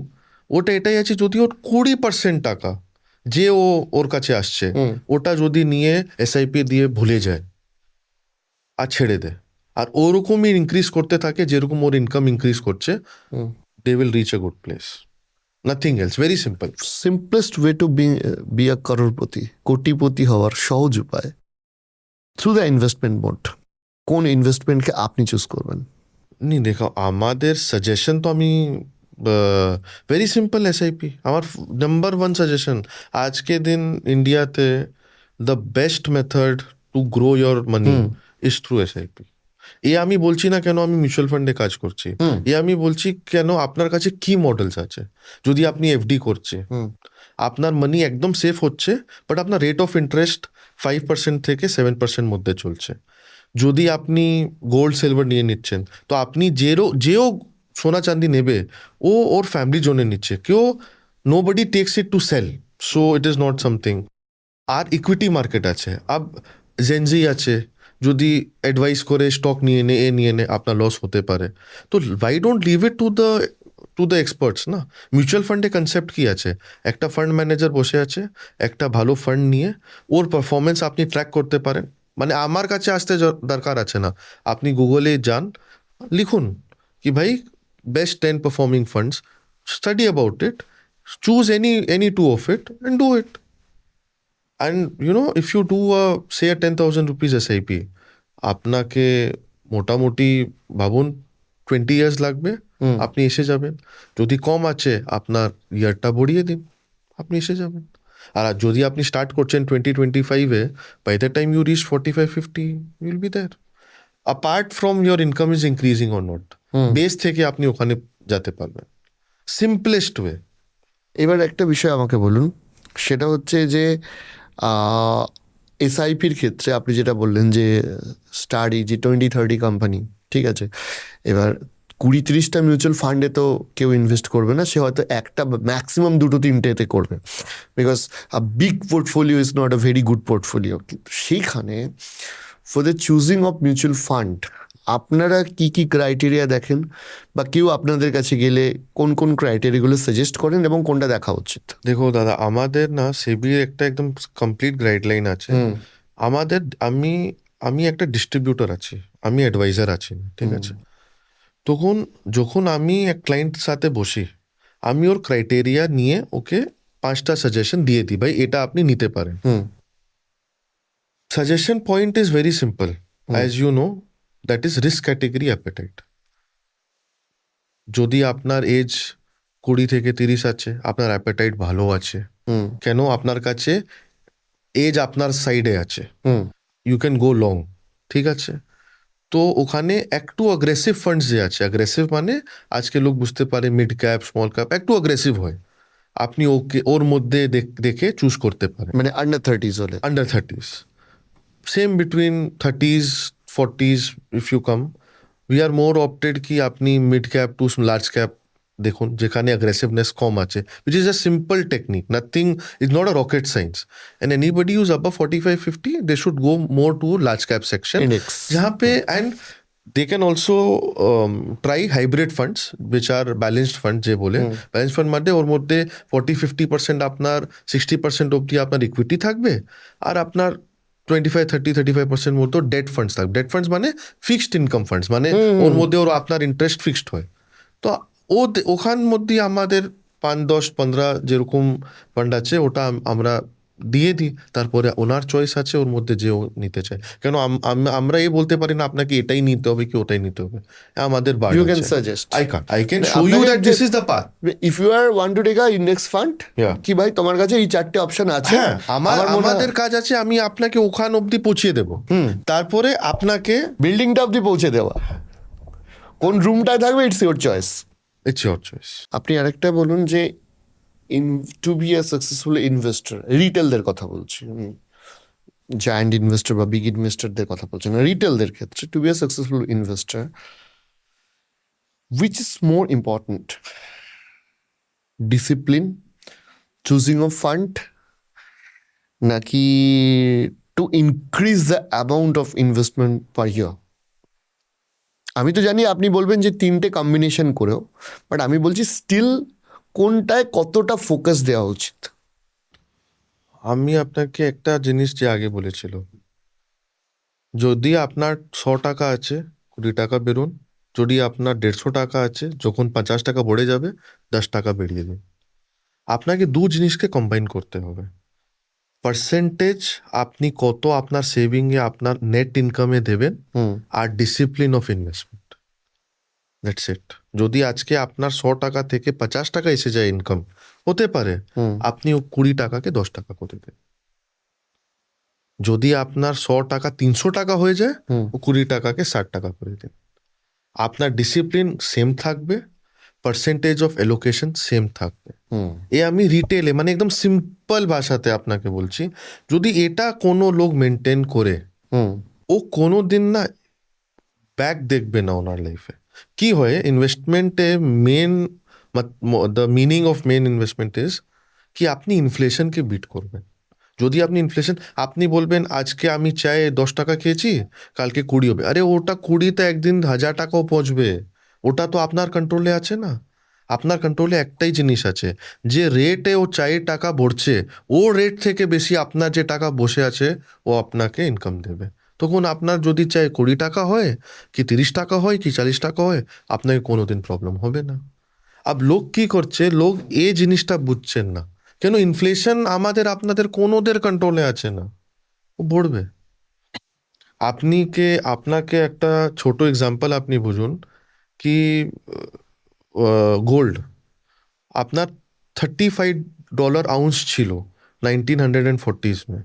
ওটা এটাই আছে, যদি ওর 20% টাকা যে ওর কাছে আসছে ওটা যদি নিয়ে SIP দিয়ে ভুলে যায় আর ছেড়ে দেয়, আর ওরকমই ইনক্রিজ করতে থাকে যেরকম ওর ইনকাম ইনক্রিজ করছে, they will reach a good place. Nothing else, very simple. Simplest way to be a করোড়পতি, কোটিপতি হওয়ার সহজ উপায় থ্রু দ্য ইনভেস্টমেন্ট মোড, কোন ইনভেস্টমেন্টকে আপনি চুজ করবেন? নি দেখো, আমাদের সাজেশন তো আমি ভেরি সিম্পল এসআইপি আমার নাম্বার 1 সাজেশন। আজকে দিন ইন্ডিয়াতে the best method to grow your money is through SIP. এ আমি বলছি না কেন আমি মিউচুয়াল ফান্ডে কাজ করছি, এ আমি বলছি কেন আপনার কাছে কি মডেলস আছে। যদি আপনি এফডি করছে, আপনার মানি একদম সেফ হচ্ছে, বাট আপনার রেট অফ ইন্টারেস্ট 5% থেকে 7% মধ্যে চলছে। যদি আপনি গোল্ড সিলভার নিয়ে নিচ্ছেন, তো আপনি যেও সোনা চাঁদি নেবে ও ওর ফ্যামিলির জন্য নিচ্ছে, কেউ nobody takes it to sell, so it is not something. আর ইকুইটি মার্কেট আছে, আব জেনজি আছে, যদি অ্যাডভাইস করে স্টক নিয়ে নে আপনার লস হতে পারে। তো why don't leave it to the experts না। মিউচুয়াল ফান্ডে কনসেপ্ট কি আছে, একটা ফান্ড ম্যানেজার বসে আছে, একটা ভালো ফান্ড নিয়ে ওর পারফরমেন্স আপনি ট্র্যাক করতে পারেন। মানে আমার কাছে আসতে দরকার আছে না, আপনি গুগলে যান, লিখুন কি ভাই best 10 performing funds, study about it, choose any two of it and do it. And if you do say a 10,000 rupees SIP, আপনাকে মোটামুটি ভাবুন 20 ইয়ার্স লাগবে, আপনি এসে যাবেন। যদি কম আছে আপনার ইয়ারটা বড়িয়ে দিন, আপনি এসে যাবেন। আর যদি আপনি স্টার্ট করছেন 2025-এ, by the time you reach 45-50 you will be there. Apart from your income is increasing or not, base থেকে আপনি ওখানে যেতে পারবেন, সিম্পলেস্ট ওয়ে। এবার একটা বিষয় আমাকে বলুন, সেটা হচ্ছে যে এসআইপির ক্ষেত্রে আপনি যেটা বললেন যে স্টাডি যে 20-30 কোম্পানি, ঠিক আছে, এবার 20-30টা মিউচুয়াল ফান্ডে তো কেউ ইনভেস্ট করবে না, সে হয়তো একটা ম্যাক্সিমাম দুটো তিনটেতে করবে, because a big portfolio is not a very good portfolio. কিন্তু সেইখানে for the choosing of mutual fund আপনারা কি কি ক্রাইটেরিয়া দেখেন, বা কেউ আপনাদের কাছে গেলে কোন কোন ক্রাইটেরিয়াগুলো সাজেস্ট করেন এবং কোনটা দেখা উচিত? দেখো দাদা, আমাদের না সেবির একটা একদম কমপ্লিট গাইডলাইন আছে। আমাদের আমি আমি একটা ডিস্ট্রিবিউটর আছি, আমি অ্যাডভাইজার আছি না, ঠিক আছে? তখন যখন আমি এক ক্লায়েন্টের সাথে বসি, আমি ওর ক্রাইটেরিয়া নিয়ে ওকে 5টা সাজেশন দিয়ে দিই, ভাই এটা আপনি নিতে পারেন। Suggestion point is very simple, as you know, that is risk category appetite. যদি আপনার এজ 20 থেকে 30 আছে, আপনার অ্যাপেটাইট ভালো আছে, কেন আপনার কাছে এজ আপনার সাইডে আছে, ইউ ক্যান গো লং, ঠিক আছে? তো ওখানে একটু অ্যাগ্রেসিভ ফান্ডস যে আছে, অ্যাগ্রেসিভ মানে আজকে লোক বুঝতে পারে মিড ক্যাপ স্মল ক্যাপ একটু অ্যাগ্রেসিভ হয়, আপনি ওকে ওর মধ্যে দেখে চুজ করতে পারেন। মানে আন্ডার 30s হলে? Under 30s, same between 30s 40s, if you come, we are more opted কি আপনি mid cap to large cap দেখুন, যেখানে অ্যাগ্রেসিভনেস কম আছে, which is a simple technique, nothing, is not a rocket science, and anybody who's above 45-50 they should go more to large cap section Index. जहाँ पे, and they can also try hybrid funds which are balanced funds যে বলে balanced fund মধ্যে ওর মধ্যে 40-50% আপনার 60% অবধি আপনার equity থাকবে, আর আপনার 25-30-35% মতো ডেট ফান্ডস থাকবে। ডেট ফান্ডস মানে ফিক্সড ইনকাম ফান্ডস, মানে ওর মধ্যে ওর আপনার ইন্টারেস্ট ফিক্সড হয়। তো ওখান মধ্যে আমাদের 5-10-15 যেরকম ফান্ড আছে ওটা আমরা দিয়ে দিই, তারপরে ওনার চয়েস আছে ওর মধ্যে যে ও নিতে চায়। কেন আমরা এই বলতে পারি না আপনাকে এটাই নিতে হবে কি ওটাই নিতে হবে, আমাদের বার You can suggest. I can show you that this is the path. If you are want to take a index fund, Yeah. কি ভাই তোমার কাছে এই 4টে অপশন আছে, হ্যাঁ, আমার মনে হয় আমাদের কাজ আছে, আমি আপনাকে ওখান অবধি পৌঁছিয়ে দেবো, তারপরে আপনাকে বিল্ডিংটা অবধি পৌঁছে দেওয়া, কোন রুমটায় থাকবে it's your choice. It's your choice. আপনি আরেকটা বলুন যে to be a successful investor, রিটেলদের কথা বলছি, জায়ান্ট ইনভেস্টর বা বিগ ইনভেস্টরদের কথা বলছি না, রিটেলদের ক্ষেত্রে to be a successful investor which is more important, discipline, choosing of fund, নাকি to increase the amount of investment per year? আমি তো জানি আপনি বলবেন যে তিনটে কম্বিনেশন করেও, বাট আমি বলছি স্টিল কোনটায় কতটা ফোকাস দেওয়া উচিত? আমি আপনাকে একটা জিনিস যে আগে বলেছিল, যদি আপনার 100 টাকা আছে 20 টাকা বেরোন, যদি আপনার 150 টাকা আছে যখন 50 টাকা বেড়ে যাবে 10 টাকা বেরিয়ে দিন। আপনাকে দু জিনিসকে কম্বাইন করতে হবে, পার্সেন্টেজ আপনি কত আপনার সেভিংয়ে আপনার নেট ইনকামে দেবেন, আর discipline of investment, that's it. যদি আজকে আপনার 100 টাকা থেকে 50 টাকা এসে যায় ইনকাম, হতে পারে আপনি ও 20 টাকাকে 10 টাকা করে দেন। যদি আপনার 100 টাকা 300 টাকা হয়ে যায়, ও 20 টাকাকে 60 টাকা করে দিন। আপনার ডিসিপ্লিন সেম থাকবে, পার্সেন্টেজ অফ এলোকেশন সেম থাকবে। এ আমি রিটেলে মানে একদম সিম্পল ভাষাতে আপনাকে বলছি, যদি এটা কোনো লোক মেনটেন করে, ও কোনো দিন না ব্যাক দেখবে না ওনার লাইফে। কি হয় ইনভেস্টমেন্টে main, the meaning of main investment is কি আপনি ইনফ্লেশনকে বিট করবেন। যদি আপনি ইনফ্লেশন, আপনি বলবেন আজকে আমি চাই 10 টাকা খেয়েছি, কালকে 20 হবে, আরে ওটা 20তে একদিন 1000 টাকাও পৌঁছবে, ওটা তো আপনার কন্ট্রোলে আছে না। আপনার কন্ট্রোলে একটাই জিনিস আছে, যে রেটে ও 4 টাকা বড়ছে, ও রেট থেকে বেশি আপনার যে টাকা বসে আছে ও আপনাকে ইনকাম দেবে। তখন আপনার যদি চাই 20 টাকা হয় কি 30 টাকা হয় কি 40 টাকা হয়, আপনাকে কোনোদিন প্রবলেম হবে না। আব লোক কি করছে, লোক এই জিনিসটা বুঝছেন না, কেন ইনফ্লেশন আমাদের আপনাদের কোনোদের কন্ট্রোলে আছে না, ও পড়বে। আপনাকে একটা ছোট এক্সাম্পল আপনি বুঝুন কি গোল্ড আপনার $35 আউন্স ছিল 1940s মে,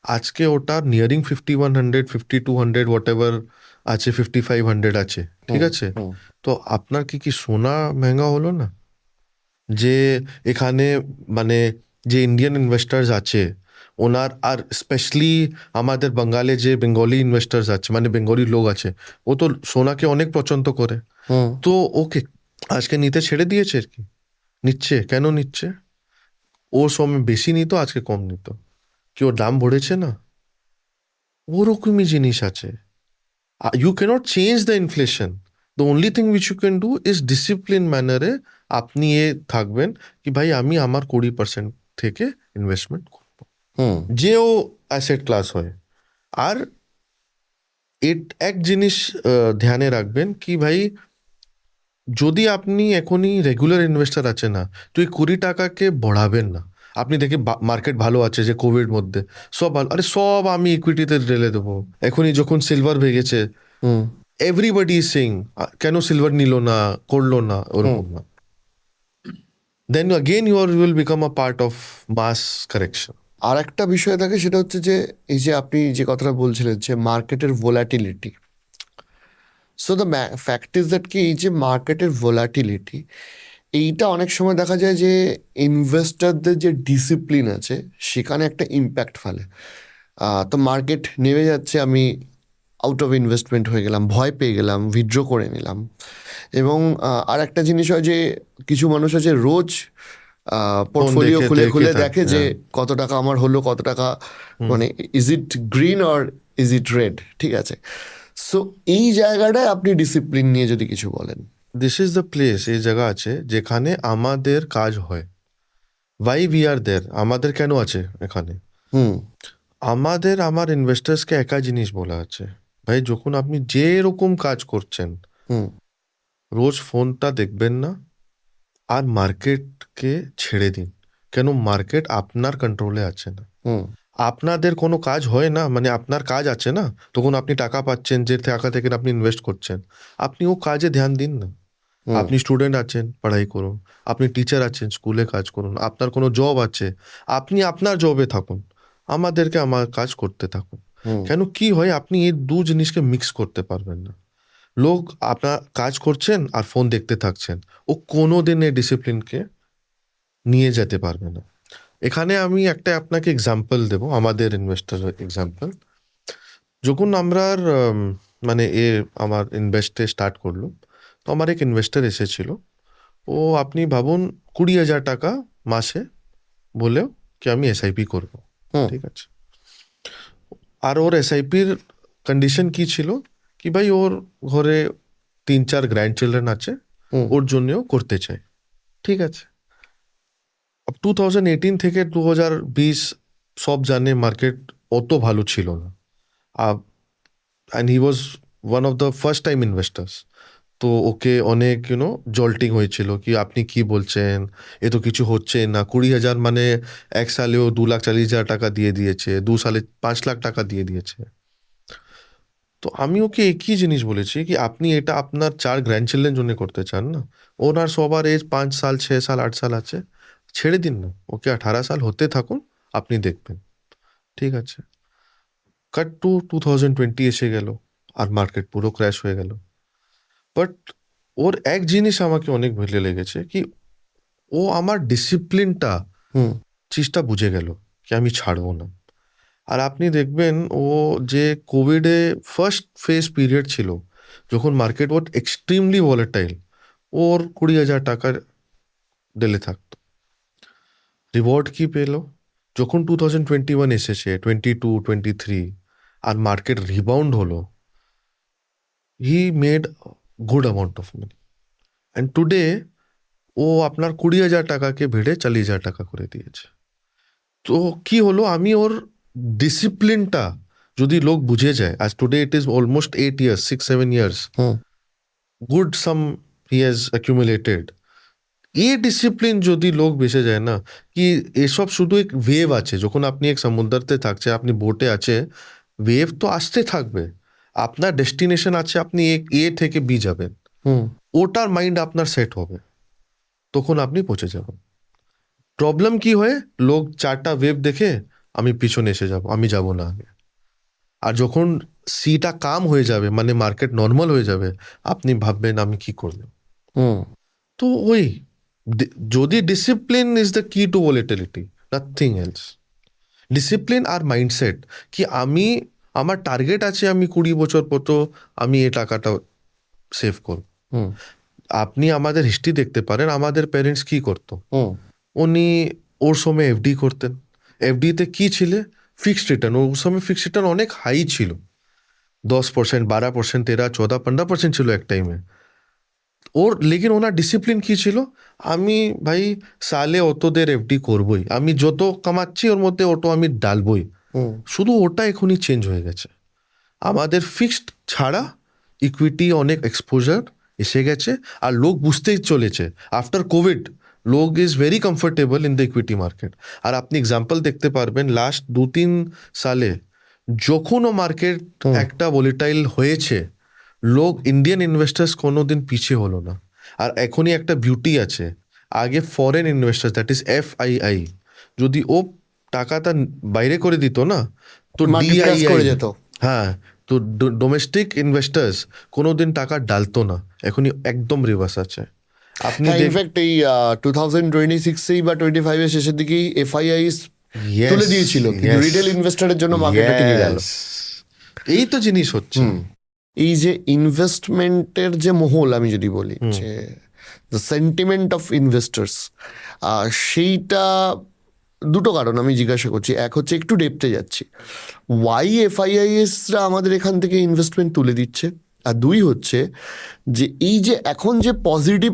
আজকে ওটা নিয়ারিং 5100 5200 হোয়াট এভার আছে, 5500 আছে, ঠিক আছে? তো আপনার কি সোনা মহঙ্গা হলো না? যে এখানে মানে যে ইন্ডিয়ান ইনভেস্টার্স আছে ওনার, আর স্পেশালি আমাদের বাঙালি যে বেঙ্গলি ইনভেস্টার্স আছে মানে বেঙ্গলি লোক আছে, ও তো সোনাকে অনেক পছন্দ করে। তো ওকে আজকে নিতে ছেড়ে দিয়েছে আর কি, নিচ্ছে কেন নিচ্ছে? ওর সময় বেশি নিত, আজকে কম নিত, কি ওর দাম বড়েছে না? ওরকমই জিনিস আছে। You can't change the inflation. The only thing which you can do is discipline ম্যানারে আপনি এ থাকবেন কি ভাই আমি আমার 20% থেকে ইনভেস্টমেন্ট করবো, যেও অ্যাসেট ক্লাস হয়। আর এক জিনিস ধ্যানে রাখবেন কি ভাই, যদি আপনি এখনই রেগুলার ইনভেস্টার আছে না, তো এই 20 টাকাকে বড়াবেন না। আপনি দেখে মার্কেট ভালো আছে যে কোভিড মধ্যে সব ভালো, আরে সব আমি ইকুইটিতে ঢেলে দেবো। এখনই যখন সিলভার ভেঙেছে, এভরিবডি ইজ সেইং কেন সিলভার নিল না, করলো না, ওরকম না। Then again you will become a part of mass correction. আর একটা বিষয় থাকে, সেটা হচ্ছে যে এই যে আপনি যে কথাটা বলছিলেন যে মার্কেটের volatility. So the fact is that কি এই যে মার্কেটের ভোলাটিলিটি, এইটা অনেক সময় দেখা যায় যে ইনভেস্টরদের যে ডিসিপ্লিন আছে সেখানে একটা ইম্প্যাক্ট ফেলে। তো মার্কেট নেমে যাচ্ছে, আমি আউট অফ ইনভেস্টমেন্ট হয়ে গেলাম, ভয় পেয়ে গেলাম, উইথড্র করে নিলাম। এবং আর একটা জিনিস হয় যে কিছু মানুষ আছে রোজ পোর্টফোলিও দেখে খুলে দেখে খুলে থাকে, দেখে যে হ্যাঁ। কত টাকা আমার হলো, কত টাকা, মানে is it green or is it red, ঠিক আছে। সো এই জায়গাটায় আপনি ডিসিপ্লিন নিয়ে যদি কিছু বলেন। দিস ইজ দ্য প্লেস, এই জায়গা আছে যেখানে আমাদের কাজ হয়। ওয়াই উই আর দেয়ার, আমাদের কেন আছে এখানে? হুম আমার ইনভেস্টার্সকে একা জিনিস বলা আছে, ভাই যখন আপনি যেরকম কাজ করছেন হুম রোজ ফোনটা দেখবেন না, আর মার্কেটকে ছেড়ে দিন। কেন? মার্কেট আপনার কন্ট্রোলে আছে না। হুম আপনাদের কোনো কাজ হয় না, মানে আপনার কাজ আছে না, তখন আপনি টাকা পাচ্ছেন, যে টাকা থেকে আপনি ইনভেস্ট করছেন, আপনি ও কাজে ধ্যান দিন না। আপনি স্টুডেন্ট আছেন, পড়াই করুন। আপনি টিচার আছেন, স্কুলে কাজ করুন। আপনার কোনো জব আছে, আপনি আপনার জবে থাকুন, আমাদেরকে আমার কাজ করতে থাকুন। হুম কেন কি হয়, আপনি এই দু জিনিসকে মিক্স করতে পারবেন না। লোক আপনার কাজ করছেন আর ফোন দেখতে থাকছেন, ও কোনো দিন এই ডিসিপ্লিনকে নিয়ে যেতে পারবে না। এখানে আমি একটা আপনাকে এক্সাম্পল দেব, আমাদের ইনভেস্টার এক্সাম্পল। যখন আমরা মানে আমার ইনভেস্টে স্টার্ট করলো, তো আমার এক ইনভেস্টার এসেছিল। ও আপনি ভাবুন 20,000 টাকা মাসে বলেও কি আমি এসআইপি করবো, হুম ঠিক আছে। আর ওর এসআইপির কন্ডিশন কি ছিল কি ভাই, ওর ঘরে 3-4 গ্র্যান্ড চিলড্রেন আছে, হুম ওর জন্যও করতে চাই, ঠিক আছে। 2018 থেকে 2020 সব জানে মার্কেট অত ভালো ছিল না। And he was one of the first time investors. তো ওকে অনেক জল্টিং হয়েছিল কি আপনি কি বলছেন, এ তো কিছু হচ্ছে না। 20,000 মানে এক সালেও 2,40,000 টাকা দিয়ে দিয়েছে, 2 সালে 5 লাখ টাকা দিয়ে দিয়েছে। তো আমি ওকে একই জিনিস বলেছি কি আপনি এটা আপনার 4 গ্র্যান্ড চিলড্রেন জন্য করতে চান না, ওনার সবার এজ 5 সাল, 6 সাল, 8 সাল আছে, ছেড়ে দিন না, ওকে 18 সাল হতে থাকুন, আপনি দেখবেন, ঠিক আছে। কাট টু 2020 এসে গেল, আর মার্কেট পুরো ক্র্যাশ হয়ে গেল। বাট ওর এক জিনিস আমাকে অনেক ভালো লেগেছে কি ও আমার ডিসিপ্লিনটা হুম চিজটা বুঝে গেল কি আমি ছাড়বো না। আর আপনি দেখবেন ও যে কোভিডে ফার্স্ট ফেজ পিরিয়ড ছিল, যখন মার্কেট ওয়াজ এক্সট্রিমলি ভলেটাইল, ওর 20,000 টাকার ডেলে থাকতো। রিওয়ার্ড কি পেলো? যখন 2021 এসেছে, 22, 23, আর মার্কেট রিবাউন্ড হলো, he made good amount of money. And today ও আপনার 20,000 টাকাকে ভেড়ে 40,000 টাকা করে দিয়েছে। তো কি হলো, আমি ওর ডিসিপ্লিনটা যদি লোক বুঝে যায়, আজ today it is almost 8 years, 6-7 years, hmm good some he has accumulated. এই ডিসিপ্লিন যদি লোক বেসে যায় না, কি এসব শুধু এক ওয়েভ আছে, যখন আপনি এক সমুদ্রতে থাকছে, আপনি বোটে আছে, ওয়েভ তো আসতে থাকবে, আপনার ডেস্টিনেশন আছে, আপনি এক এ থেকে বি যাবেন, হুম ওটার মাইন্ড আপনার সেট হবে, তখন আপনি পৌঁছে যাবেন। প্রবলেম কি হয়, লোক 4টা ওয়েভ দেখে আমি পিছনে এসে যাব, আমি যাব না আগে। আর যখন সিটা কাম হয়ে যাবে, মানে মার্কেট নর্মাল হয়ে যাবে, আপনি ভাববেন আমি কি করব। হুম তো ওই যদি discipline is the key to volatility, nothing else. Discipline আর মাইন্ডসেট কি আমার টার্গেট আছে, আমি 20 বছর পর তো আমি এই টাকাটা সেভ করব, আপনি আমাদের হিস্ট্রি দেখতে পারেন, আমাদের প্যারেন্টস কি করতো, উনি ওর সময় এফডি করতেন। এফডিতে কি ছিল? Fixed return. ওর সময় ফিক্সড রিটার্ন অনেক হাই ছিল, 10%, 12%, 13, 14, 15% ছিল এক টাইমে। ওর লেকিন ওনার ডিসিপ্লিন কি ছিল? আমি ভাই সালে অতদের এফডি করবই, আমি যত কামাচ্ছি ওর মধ্যে ওটা আমি ডালবই। শুধু ওটা এখনই চেঞ্জ হয়ে গেছে। আমাদের ফিক্সড ছাড়া ইকুইটি অনেক এক্সপোজার এসে গেছে, আর লোক বুঝতেই চলেছে। আফটার কোভিড লোক is very comfortable in the equity market. আর আপনি এক্সাম্পল দেখতে পারবেন লাস্ট 2-3 সালে যখনও মার্কেট একটা ভলিটাইল হয়েছে, লোক ইন্ডিয়ান ইনভেস্টার্স কোনোদিন পিছিয়ে হলো না। আর এখনই একটা বিউটি আছে, আগে foreign investors that is FII যদি ও টাকাটা বাইরে করে দিত না, তো মার্কেট ক্র্যাশ করে ডিআইআই, যেত। হ্যাঁ, তো ডোমেস্টিক ইনভেস্টার্স কোনোদিন টাকা ডালতো না। এখনই একদম রিভার্স আছে। আপনি হ্যাঁ, ইনফ্যাক্ট এই 2026 বা 25 এর শেষের দিকেই এফআইআইস তুলে দিয়েছিল, কিন্তু রিটেল ইনভেস্টরের জন্য মার্কেটটা টিকে গেল। এই তো জিনিস হচ্ছে। এই যে ইনভেস্টমেন্টের যে মহল, আমি যদি বলি যে দ্য সেন্টিমেন্ট অফ ইনভেস্টার্স, সেইটা দুটো কারণ আমি জিজ্ঞাসা করছি। এক হচ্ছে একটু ডেপথে যাচ্ছি, ওয়াই এফআইআইএসরা আমাদের এখান থেকে ইনভেস্টমেন্ট তুলে দিচ্ছে, আর দুই হচ্ছে যে এই যে এখন যে পজিটিভ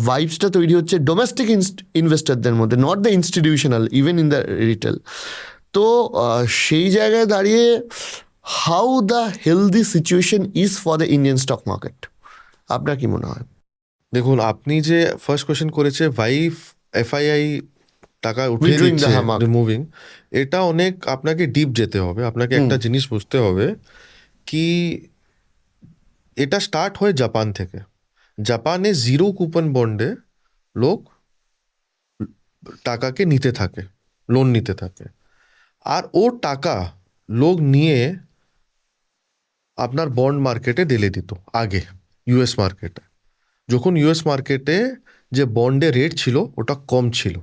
ভাইবসটা তৈরি হচ্ছে ডোমেস্টিক ইনভেস্টারদের মধ্যে, not the institutional, even in the retail. তো সেই জায়গায় দাঁড়িয়ে how the healthy situation is for the Indian stock market, আপনার কি মনে হয়? দেখুন, আপনি যে ফার্স্ট কোয়েশ্চেন করেছে ভাই এফআইআই টাকা উঠিয়ে Withdrawing the দিচ্ছে, hammock. রিমুভিং, এটা অনেক আপনাকে ডিপ যেতে হবে। আপনাকে একটা জিনিস বুঝতে হবে কি এটা স্টার্ট হয় জাপান থেকে। জাপানে জিরো কুপন বন্ডে লোক টাকাকে নিতে থাকে, লোন নিতে থাকে, আর ও টাকা লোক নিয়ে আপনার বন্ড মার্কেটে ঢেলে দিত আগে ইউএস মার্কেটে। যখন ইউএস মার্কেটে যে বন্ডে রেট ছিল ওটা কম ছিল,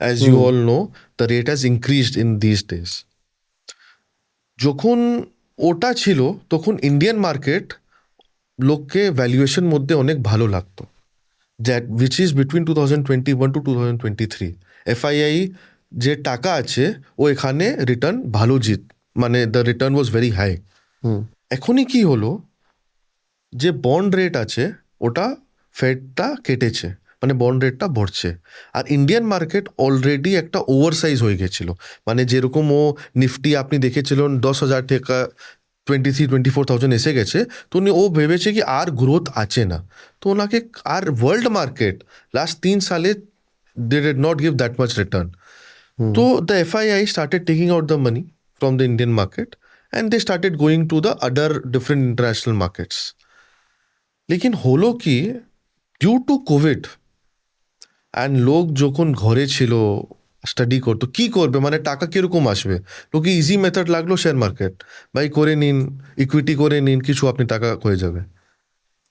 as you all know the rate has increased in this days. যখন ওটা ছিল তখন ইন্ডিয়ান মার্কেট লোককে ভ্যালুয়েশন মধ্যে অনেক ভালো লাগতো, that which is between 2021 to 2023। FII যে টাকা আছে ও এখানে রিটার্ন ভালো মানে the return was very high. এখনই কি হলো, যে বন্ড রেট আছে ওটা ফেডটা কেটেছে, মানে বন্ড রেটটা বাড়ছে। আর ইন্ডিয়ান মার্কেট অলরেডি একটা ওভার সাইজ হয়ে গেছিল, মানে যেরকম ও নিফটি আপনি দেখেছিলেন 10,000 টাকা 23-24,000 এসে গেছে, তো উনি ও ভেবেছে কি আর গ্রোথ আছে না, তো ওনাকে আর ওয়ার্ল্ড মার্কেট লাস্ট 3 সালে they did not give that much return. তো the FII started taking out the money from the Indian market and they started going to the other different international markets. लेकिन হলো কি, due to Covid and লোক যখন ঘরে ছিল study করতো, কি করবে, মানে টাকা কিরকম আসবে, লোকে ইজি মেথড লাগলো শেয়ার মার্কেট, ভাই করে নিন, ইকুইটি করে নিন, কিছু আপনি টাকা হয়ে যাবে।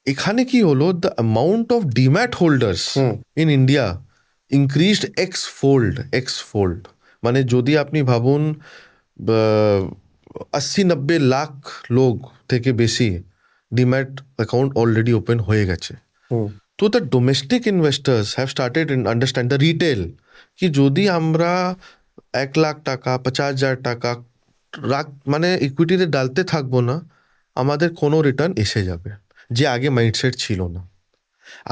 এখানে কি হলো, the amount of demat holders in India increased x fold. মানে যদি আপনি ভাবুন 80-90 লাখ লোক থেকে বেশি ডিম্যাট অ্যাকাউন্ট অলরেডি ওপেন হয়ে গেছে। তো the domestic investors have started understand the retail, কি যদি আমরা 1 লাখ টাকা 50,000 টাকা মানে ইকুইটিতে ডালতে থাকবো না, আমাদের কোনো রিটার্ন এসে যাবে, যে আগে মাইন্ডসেট ছিল না।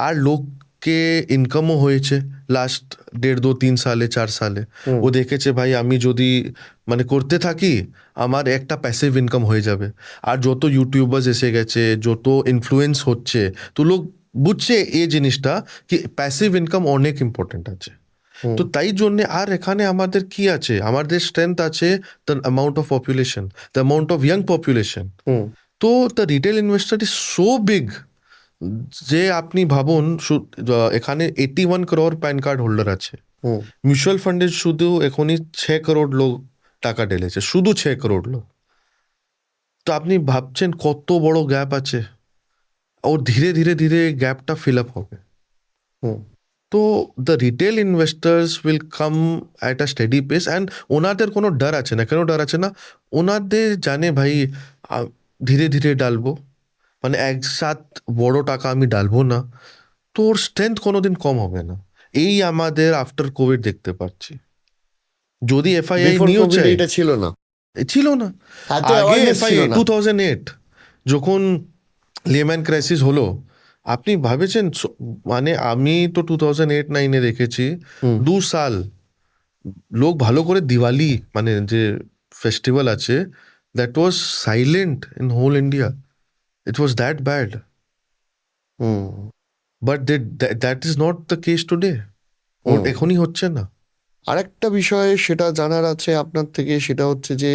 আর লোককে ইনকামও হয়েছে লাস্ট 1.5-2-3 সালে 4 সালে। ও দেখেছে ভাই আমি যদি মানে করতে থাকি আমার একটা প্যাসিভ ইনকাম হয়ে যাবে। আর যত ইউটিউবার্স এসে গেছে, যত ইনফ্লুয়েন্স হচ্ছে, তো লোক বুঝছে এই জিনিসটা কি প্যাসিভ ইনকাম অনেক ইম্পর্টেন্ট আছে। তো তাই জন্যে আর এখানে আমাদের কি আছে, আমাদের স্ট্রেংথ আছে the amount of population, the amount of young population. তো the retail investor is so big যে আপনি ভাবুন এখানে 81 crore প্যান কার্ড হোল্ডার আছে। মিউচুয়াল ফান্ডে শুধু এখনই 6 crore লোক টাকা ঢেলেছে, শুধু 6 crore লোক। তো আপনি ভাবছেন কত বড় গ্যাপ আছে, ও ধীরে ধীরে ধীরে গ্যাপটা ফিল আপ হবে। তো the retail investors will come at a steady pace and ওনাদের কোনো ডর আছে না। কেন ডর আছে না, ওনাদের জানে ভাই ধীরে ধীরে ডালবো, মানে একসাথ বড় টাকা আমি ডালবো না, তোর স্ট্রেংথ কোনোদিন কম হবে না। এই আমাদের আফটার কোভিড দেখতে পাচ্ছি। যদি এফআইআই বিফোর নিয়েও কোভিড চাই, এটা ছিল না, ছিল না। এত আগে অ্যাওয়ারনেস ছিল এফআইআই না। 2008 যখন লেম্যান ক্রাইসিস হলো, আপনি ভাবেছেন মানে আমি তো 2008-9 দেখেছি, হুম 2 সাল লোক ভালো করে দিওয়ালি মানে যে ফেস্টিভ্যাল আছে, that was silent in whole India. It was that bad, hmm but that is not the case today. Hmm. এখনই হচ্ছে না। আরেকটা বিষয় সেটা জানার আছে আপনার থেকে, সেটা হচ্ছে যে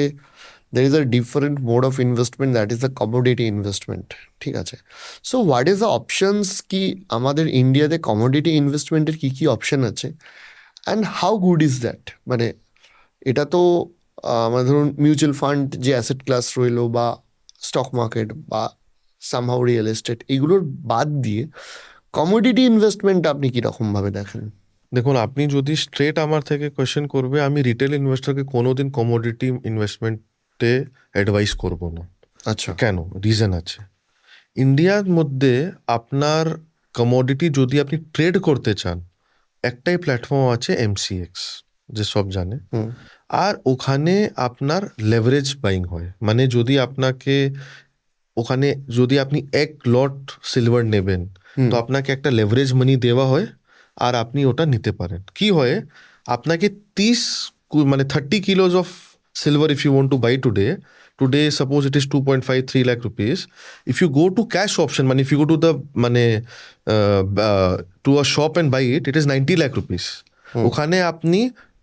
there is a different mode of investment, that is the commodity investment, ঠিক আছে? So what is the options, কি আমাদের ইন্ডিয়াতে কমোডিটি ইনভেস্টমেন্টের কি কি অপশন আছে, and how good is that? মানে এটা তো মানে ধরুন মিউচুয়াল ফান্ড যে অ্যাসেট ক্লাস রইলো, বা স্টক মার্কেট, বা সামহাউ রিয়েল এস্টেট, এগুলোর বাদ দিয়ে কমোডিটি ইনভেস্টমেন্ট আপনি কীরকমভাবে দেখেন? দেখুন, আপনি যদি স্ট্রেট আমার থেকে কোয়েশ্চেন করবে, আমি রিটেল ইনভেস্টরকে কোনোদিন কমোডিটি ইনভেস্টমেন্টে অ্যাডভাইস করব না। আচ্ছা। কেন? রিজন আছে। ইন্ডিয়ার মধ্যে আপনার কমোডিটি যদি আপনি ট্রেড করতে চান, একটাই প্ল্যাটফর্ম আছে, এমসিএক্স, যে সব জানে। হুম আর ওখানে আপনার লেভারেজ বাইং হয়, মানে যদি আপনাকে ওখানে যদি আপনি 1 লট সিলভার নেবেন, হুম তো আপনাকে একটা লেভারেজ মানি দেওয়া হয়, আর আপনি ওটা নিতে পারেন। কি হয়, আপনাকে 30 মানে 30 কিলোজ of silver if you want to buy today suppose it is 2.53 lakh rupees. If you go to cash option, মানে if you go to the মানে to a shop and buy it, it is 90 lakh rupees. ওখানে আপনি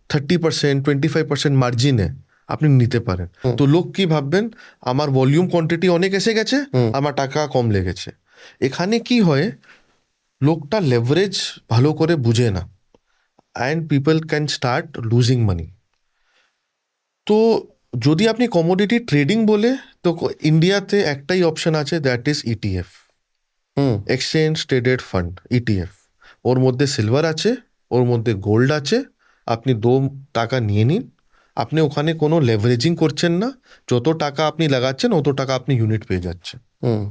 30%, 25% মার্জিনে আপনি নিতে পারেন। তো লোক কি ভাববেন, আমার ভলিউম কোয়ান্টিটি অনেক এসে গেছে, আমার টাকা কম লেগেছে। এখানে কি হয়, লোকটা লেভারেজ ভালো করে বুঝে না, and people can start losing money. তো যদি আপনি কমোডিটি ট্রেডিং বলে, তো ইন্ডিয়াতে একটাই অপশন আছে, that is ETF, hmm exchange traded fund, ETF. ওর মধ্যে সিলভার আছে, ওর মধ্যে গোল্ড আছে, আপনি 2 টাকা নিয়ে নিন। আপনি ওখানে কোনো লেভারেজিং করছেন না, যত টাকা আপনি লাগাচ্ছেন অত টাকা আপনি ইউনিট পেয়ে যাচ্ছেন। হুম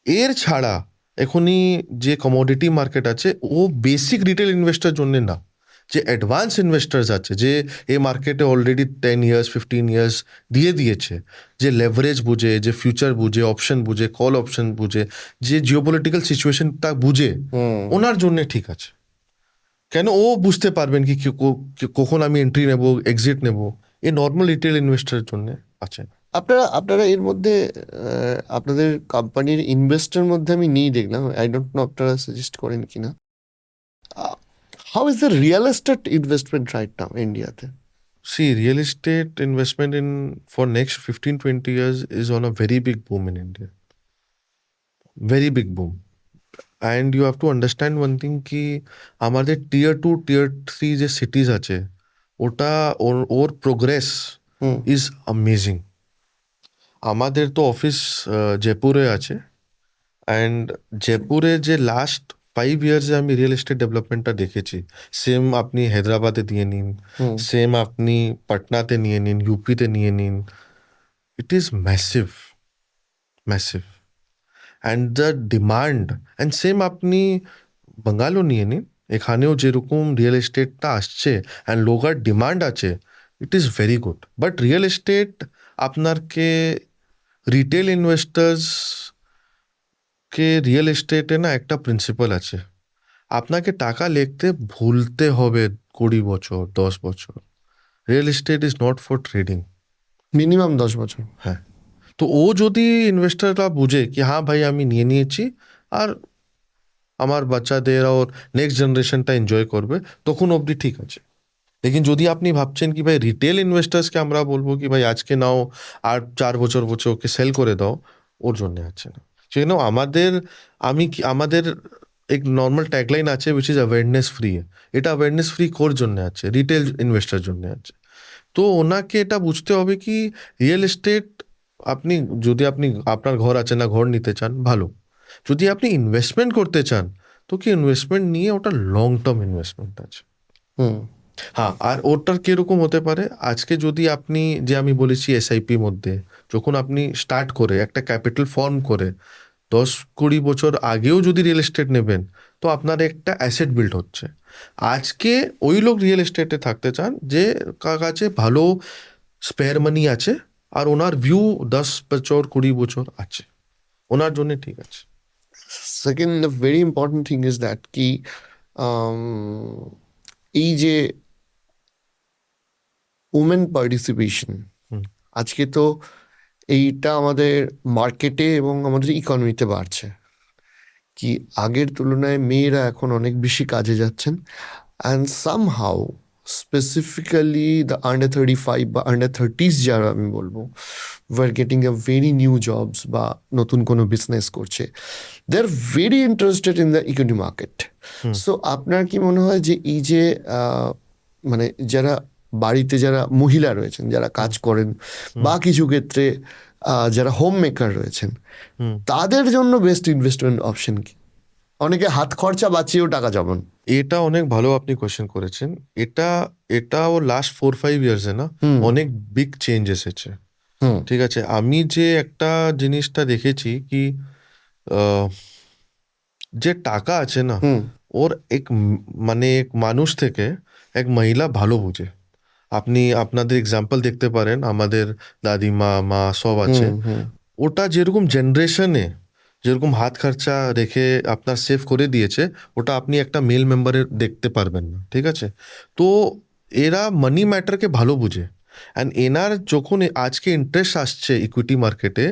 এর ছাড়া এখনই যে কমোডিটি মার্কেট আছে, ও বেসিক রিটেল ইনভেস্টার জন্য না। যে অ্যাডভান্স ইনভেস্টার্স আছে, যে এই মার্কেটে অলরেডি 10 years 15 years দিয়ে দিয়েছে, যে লেভারেজ বুঝে, যে ফিউচার বুঝে, অপশন বুঝে, কল অপশন বুঝে, যে জিওপলিটিক্যাল সিচুয়েশনটা বুঝে, ওনার জন্য ঠিক আছে। কেন, ও বুঝতে পারবেন কখন আমি এন্ট্রি নেব, এক্সিট নেব। এই নর্মাল রিটেল ইনভেস্টারের জন্য আছে। আপনারা আপনারা এর মধ্যে আপনাদের কোম্পানির ইনভেস্টর মধ্যে আমি নেই দেখলাম, আই ডোন্ট নো আপনারা সাজেস্ট করেন কিনা। How is the real estate investment right now ইন্ডিয়াতে? See, real estate investment in for next 15-20 years is on a very big boom in India. Very big boom. And you have to understand one thing कि আমাদের tier 2 tier 3 যে cities আছে, ওটা ওর progress is amazing. আমাদের তো office জয়পুরে আছে, and জয়পুরে যে লাস্ট 5 years আমি রিয়েল এস্টেট ডেভেলপমেন্টটা দেখেছি, সেম আপনি হায়দ্রাবাদে দিয়ে নিন, সেম আপনি পাটনাতে নিয়ে নিন, ইউপিতে নিয়ে নিন, it is massive, massive. And the demand, and same আপনি বাঙ্গালও নিয়ে নিন, এখানেও যেরকম রিয়েল এস্টেটটা আসছে অ্যান্ড লোকাল ডিমান্ড আছে, it is very good. But real estate আপনারকে রিটেল ইনভেস্টার্স কে রিয়েল এস্টেটে না একটা প্রিন্সিপাল আছে, আপনাকে টাকা লিখতে ভুলতে হবে 20 বছর 10 বছর। Real estate is not for trading. Minimum 10 বছর। হ্যাঁ, তো ও যদি ইনভেস্টাররা বুঝে কি হ্যাঁ ভাই আমি নিয়ে নিয়েছি, আর আমার বাচ্চাদের ওর নেক্সট জেনারেশনটা এনজয় করবে, তখন অবধি ঠিক আছে। লেকিন যদি আপনি ভাবছেন কি ভাই রিটেল ইনভেস্টার্সকে আমরা বলবো কি ভাই আজকে নাও আর 4 বছর ওকে সেল করে দাও, ওর জন্য আছে না। সেজন্য আমাদের এক নর্মাল ট্যাগলাইন আছে, উইচ ইজ অ্যাওয়ারনেস ফ্রি। এটা অ্যাওয়ারনেস ফ্রি কোর জন্য আছে, রিটেল ইনভেস্টার জন্য আছে। তো ওনাকে এটা বুঝতে হবে কি রিয়েল এস্টেট যদি আপনি আপনার ঘর আছে না, ঘর নিতে চান ভালো। যদি আপনি ইনভেস্টমেন্ট করতে চান, তো কি ইনভেস্টমেন্ট নিয়ে ওটা লং টার্ম ইনভেস্টমেন্ট আছে। হুম হ্যাঁ, আর ওটার কিরকম হতে পারে, আজকে যদি আপনি যে আমি বলেছি এসআইপি মধ্যে যখন আপনি স্টার্ট করে একটা ক্যাপিটাল ফর্ম করে 10-20 বছর আগেও যদি রিয়েল এস্টেট নেবেন তো আপনার একটা অ্যাসেট বিল্ড হচ্ছে। আজকে ওই লোক রিয়েল এস্টেটে থাকতে চান যে কাছে ভালো স্পেয়ার মানি আছে আর ওনার ভিউ 10 বছর 20 বছর আছে, ওনার জন্য ঠিক আছে। Second very important thing is that কি এই যে উমেন পার্টিসিপেশন, আজকে তো এইটা আমাদের মার্কেটে এবং আমাদের ইকোনমিতে বাড়ছে, কি আগের তুলনায় মেয়েরা এখন অনেক বেশি কাজে যাচ্ছেন, and somehow specifically the under 35 বা আন্ডার 30s যারা আমি বলবো were getting a very new jobs বা নতুন কোনো বিজনেস করছে, they are very interested in the equity market. So আপনার কি মনে হয় যে এই যে মানে যারা বাড়িতে যারা মহিলা রয়েছেন, যারা কাজ করেন বা কিছু ক্ষেত্রে যারা হোম মেকার রয়েছেন, তাদের জন্য বেস্ট ইনভেস্টমেন্ট অপশন কি? অনেকে হাত খরচা বাঁচিয়েও টাকা জমান। এটা অনেক ভালো আপনি কোয়েশ্চেন করেছেন। এটাও লাস্ট 4-5 ইয়ার্সে না অনেক বিগ চেঞ্জ এসেছে। ঠিক আছে, আমি যে একটা জিনিসটা দেখেছি কি যে টাকা আছে না ওর মানে এক মানুষ থেকে এক মহিলা ভালো বুঝে। আপনি আপনাদের এক্সাম্পল দেখতে পারেন, আমাদের দাদিমা মা সব আছে, ওটা যেরকম জেনারেশনে যেরকম হাত খরচা রেখে আপনার সেভ করে দিয়েছে ওটা আপনি একটা মেল মেম্বারের দেখতে পারবেন না। ঠিক আছে, তো এরা মানি ম্যাটারকে ভালো বুঝে, অ্যান্ড এনার যখন আজকে ইন্টারেস্ট আসছে ইকুইটি মার্কেটে,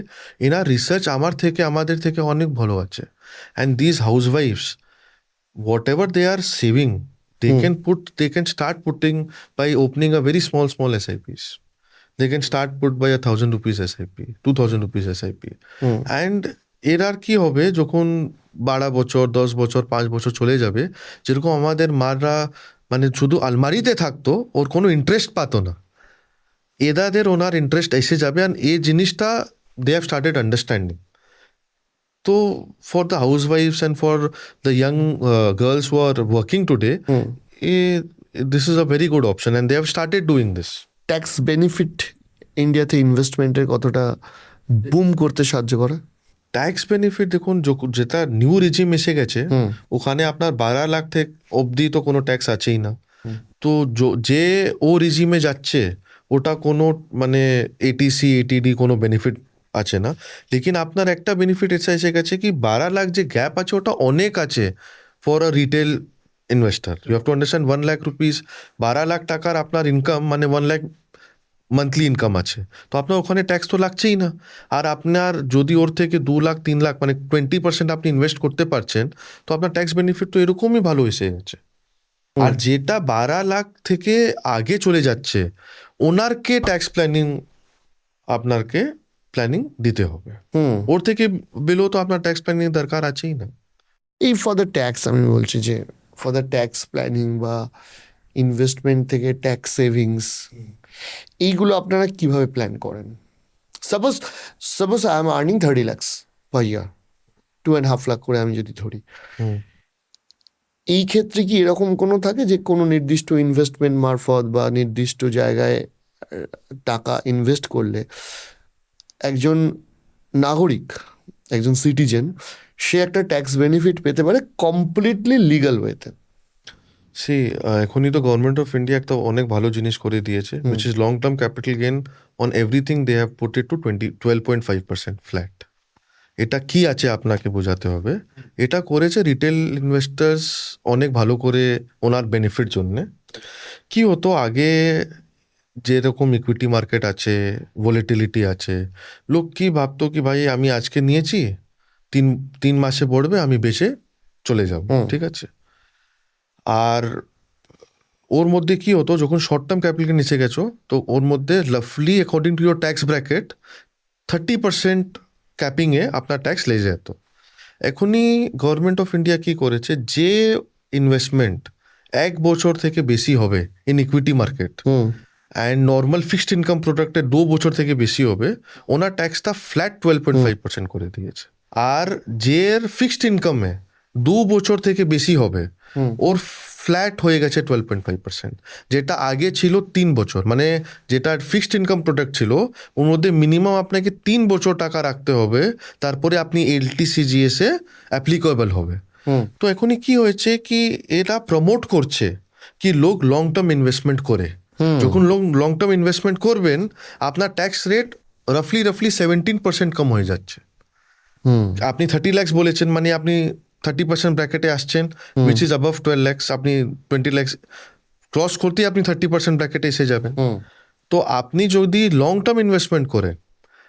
এনার রিসার্চ আমাদের থেকে অনেক ভালো আছে। And this house wife's whatever they are saving, they can start putting by opening a very small SIPs. They can start put by 1,000 rupees SIP, 2,000 rupees SIP. And এর আর কি হবে যখন 12 বছর 10 বছর 5 বছর চলে যাবে, যেরকম আমাদের মারা মানে শুধু আলমারিতে থাকতো, ওর কোনো ইন্টারেস্ট পাতো না, এদাদের ওনার ইন্টারেস্ট এসে যাবে, আর এই জিনিসটা they have started understanding. So for the housewives and for the young girls who are working today, this is a very good option and they have started doing this. Tax benefit ইন্ডিয়াতে ইনভেস্টমেন্টের কতটা broom করতে সাহায্য করে? Tax benefit দেখুন, যেটা new regime এসে গেছে ওখানে আপনার 12 লাখ থেকে অবধি তো কোনো ট্যাক্স আছেই না। তো যে ও রিজিমে যাচ্ছে ওটা কোনো মানে এটিসি এটিডি কোনো বেনিফিট আছে না। লেকিন আপনার একটা বেনিফিট এসে গেছে কি 12 লাখ যে গ্যাপ আছে ওটা অনেক আছে for a retail investor. You have to understand 1 lakh rupees, 12 lakh টাকার আপনার ইনকাম মানে 1 লাখ মান্থলি ইনকাম আছে, তো আপনার ওখানে ট্যাক্স তো লাগছেই না। আর আপনার যদি ওর থেকে 2 লাখ 3 লাখ মানে 20% আপনি ইনভেস্ট করতে পারছেন, তো আপনার ট্যাক্স বেনিফিট তো এরকমই ভালো এসে গেছে। আর যেটা 12 লাখ থেকে আগে চলে যাচ্ছে ওনারকে ট্যাক্স আপনাকে প্ল্যানিং দিতে হবে। ওর থেকে বিলো তো আপনার ট্যাক্স প্ল্যানিং দরকার আছেই না। এই ফর দ্য ট্যাক্স আমি বলছি যে ফর দ্য ট্যাক্স প্ল্যানিং বা ইনভেস্টমেন্ট থেকে ট্যাক্স সেভিংস, এইগুলো আপনারা কিভাবে প্ল্যান করেন? Suppose I am earning 30 lakhs পার ইয়ার, 2.5 লাখ করে আমি যদি ধরি, এই ক্ষেত্রে কি এরকম কোনো থাকে যে কোনো নির্দিষ্ট ইনভেস্টমেন্ট মারফত বা নির্দিষ্ট জায়গায় টাকা ইনভেস্ট করলে একজন নাগরিক, একজন সিটিজেন, সে একটা ট্যাক্স বেনিফিট পেতে পারে কমপ্লিটলি লিগাল ওয়েতে? এখনই তো গভর্নমেন্ট অফ ইন্ডিয়া একটা অনেক ভালো জিনিস করে দিয়েছে, which is long term capital gain on everything they have put it to 12.5% flat. এটা কি আছে আপনাকে বোঝাতে হবে। এটা করেছে রিটেল ইনভেস্টার্স অনেক ভালো করে ওনার বেনিফিট জন্যে। কি হতো আগে যেরকম ইকুইটি মার্কেট আছে, ভোলেটিলিটি আছে, লোক কি ভাবতো কি ভাই আমি আজকে নিয়েছি 3 মাসে পড়বে, আমি বেচে চলে যাব, ঠিক আছে। আর ওর মধ্যে কি হতো যখন শর্ট টার্ম ক্যাপিটালকে নিচে গেছো তো ওর মধ্যে লাফলি according to your tax bracket 30% ক্যাপিংয়ে আপনার ট্যাক্স লেগে যেত। এখনই গভর্নমেন্ট অফ ইন্ডিয়া কি করেছে, যে ইনভেস্টমেন্ট 1 বছর থেকে বেশি হবে in equity market and normal fixed income প্রোডাক্টে 2 বছর থেকে বেশি হবে, ওনার ট্যাক্সটা ফ্ল্যাট 12.5% করে দিয়েছে। আর যে ফিক্সড ইনকামে 2 বছর থেকে বেশি হবে ওর ফ্ল্যাট হয়ে গেছে 12.5%, যেটা আগে ছিল 3 বছর, মানে যেটা ফিক্সড ইনকাম প্রোডাক্ট ছিল ওর মধ্যে মিনিমাম আপনাকে 3 বছর টাকা রাখতে হবে, তারপরে আপনি LTCGS এ অ্যাপ্লিকেবল হবে। তো এখনই কি হয়েছে কি এরা প্রমোট করছে কি লোক লং টার্ম ইনভেস্টমেন্ট করে, যখন লোক লং টার্ম ইনভেস্টমেন্ট করবেন আপনার ট্যাক্স রেট রাফলি 17% কম হয়ে যাচ্ছে। আপনি 30 lakhs বলেছেন, মানে আপনি 30% ব্র্যাকেটে আসছেন, উইচ ইজ অ্যাবভ 12 lakhs, আপনি 20 lakhs ক্রস করতেই আপনি 30% ব্র্যাকেটে এসে যাবেন। তো আপনি যদি লং টার্ম ইনভেস্টমেন্ট করেন,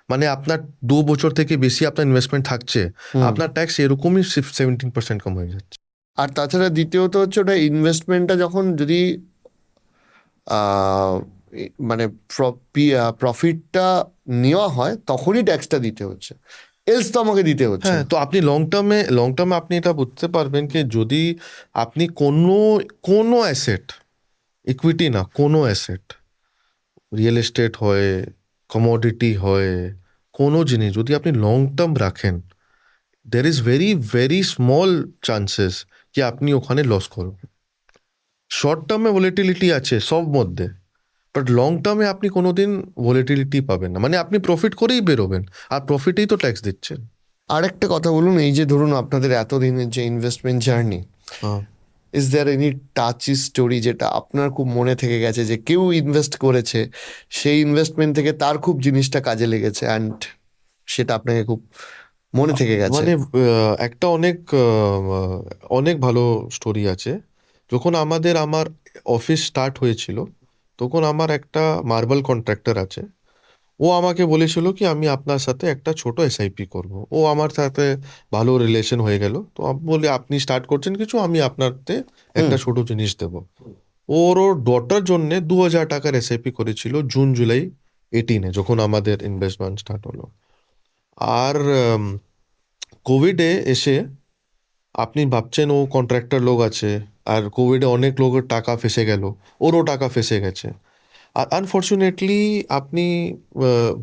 মানে আপনার 2 বছর থেকে বেশি আপনার ইনভেস্টমেন্ট থাকছে, আপনার ট্যাক্স এরকমই 17% কম হয়ে যাচ্ছে। আর তাছাড়া দ্বিতীয়ত হচ্ছে ওটা ইনভেস্টমেন্টটা যখন যদি মানে প্রফিটটা নেওয়া হয় তখনই ট্যাক্সটা দিতে হচ্ছে, এলস তো আমাকে দিতে হচ্ছে হ্যাঁ, তো আপনি লং টার্মে আপনি এটা বুঝতে পারবেন কি যদি আপনি কোনো অ্যাসেট, ইকুইটি না, কোনো অ্যাসেট, রিয়েল এস্টেট হয়, কমোডিটি হয়, কোনো জিনিস যদি আপনি লং টার্ম রাখেন, there is very very small chances কি আপনি ওখানে লস করবেন। শর্ট টার্মে ভলিটিলিটি আছে সব মধ্যে, বাট লং টার্মে আপনি কোনোদিন ভলিটিলিটি পাবেন না, মানে আপনি প্রফিট করেই বেরোবেন, আর প্রফিটেই তো ট্যাক্স দিচ্ছেন। আরেকটা কথা বলুন, এই যে ধরুন আপনাদের এতদিনের যে ইনভেস্টমেন্ট জার্নি, হ্যাঁ, is there any touchy story যেটা আপনার খুব মনে থেকে গেছে, যে কেউ ইনভেস্ট করেছে, সেই ইনভেস্টমেন্ট থেকে তার খুব জিনিসটা কাজে লেগেছে অ্যান্ড সেটা আপনাকে খুব মনে থেকে গেছে? মানে একটা অনেক ভালো স্টোরি আছে। যখন আমার অফিস স্টার্ট হয়েছিল, তখন আমার একটা মার্বেল কন্ট্রাক্টর আছে, ও আমাকে বলেছিল কি আমি আপনার সাথে একটা ছোট SIP করব। ও আমার সাথে ভালো রিলেশন হয়ে গেল, তো আমি বলি আপনি স্টার্ট করছেন কিছু, আমি আপনাতে একটা ছোট জিনিস দেব। ওর ডটার জন্য 2,000 টাকার SIP করেছিল জুলাই 18-এ, যখন আমাদের ইনভেস্টমেন্ট স্টার্ট হলো। আর কোভিডে এসে আপনি ভাবছেন ও কন্ট্রাক্টর লোক আছে, আর কোভিডে অনেক লোকের টাকা ফেসে গেল, ওরও টাকা ফেসে গেছে। আর আনফর্চুনেটলি আপনি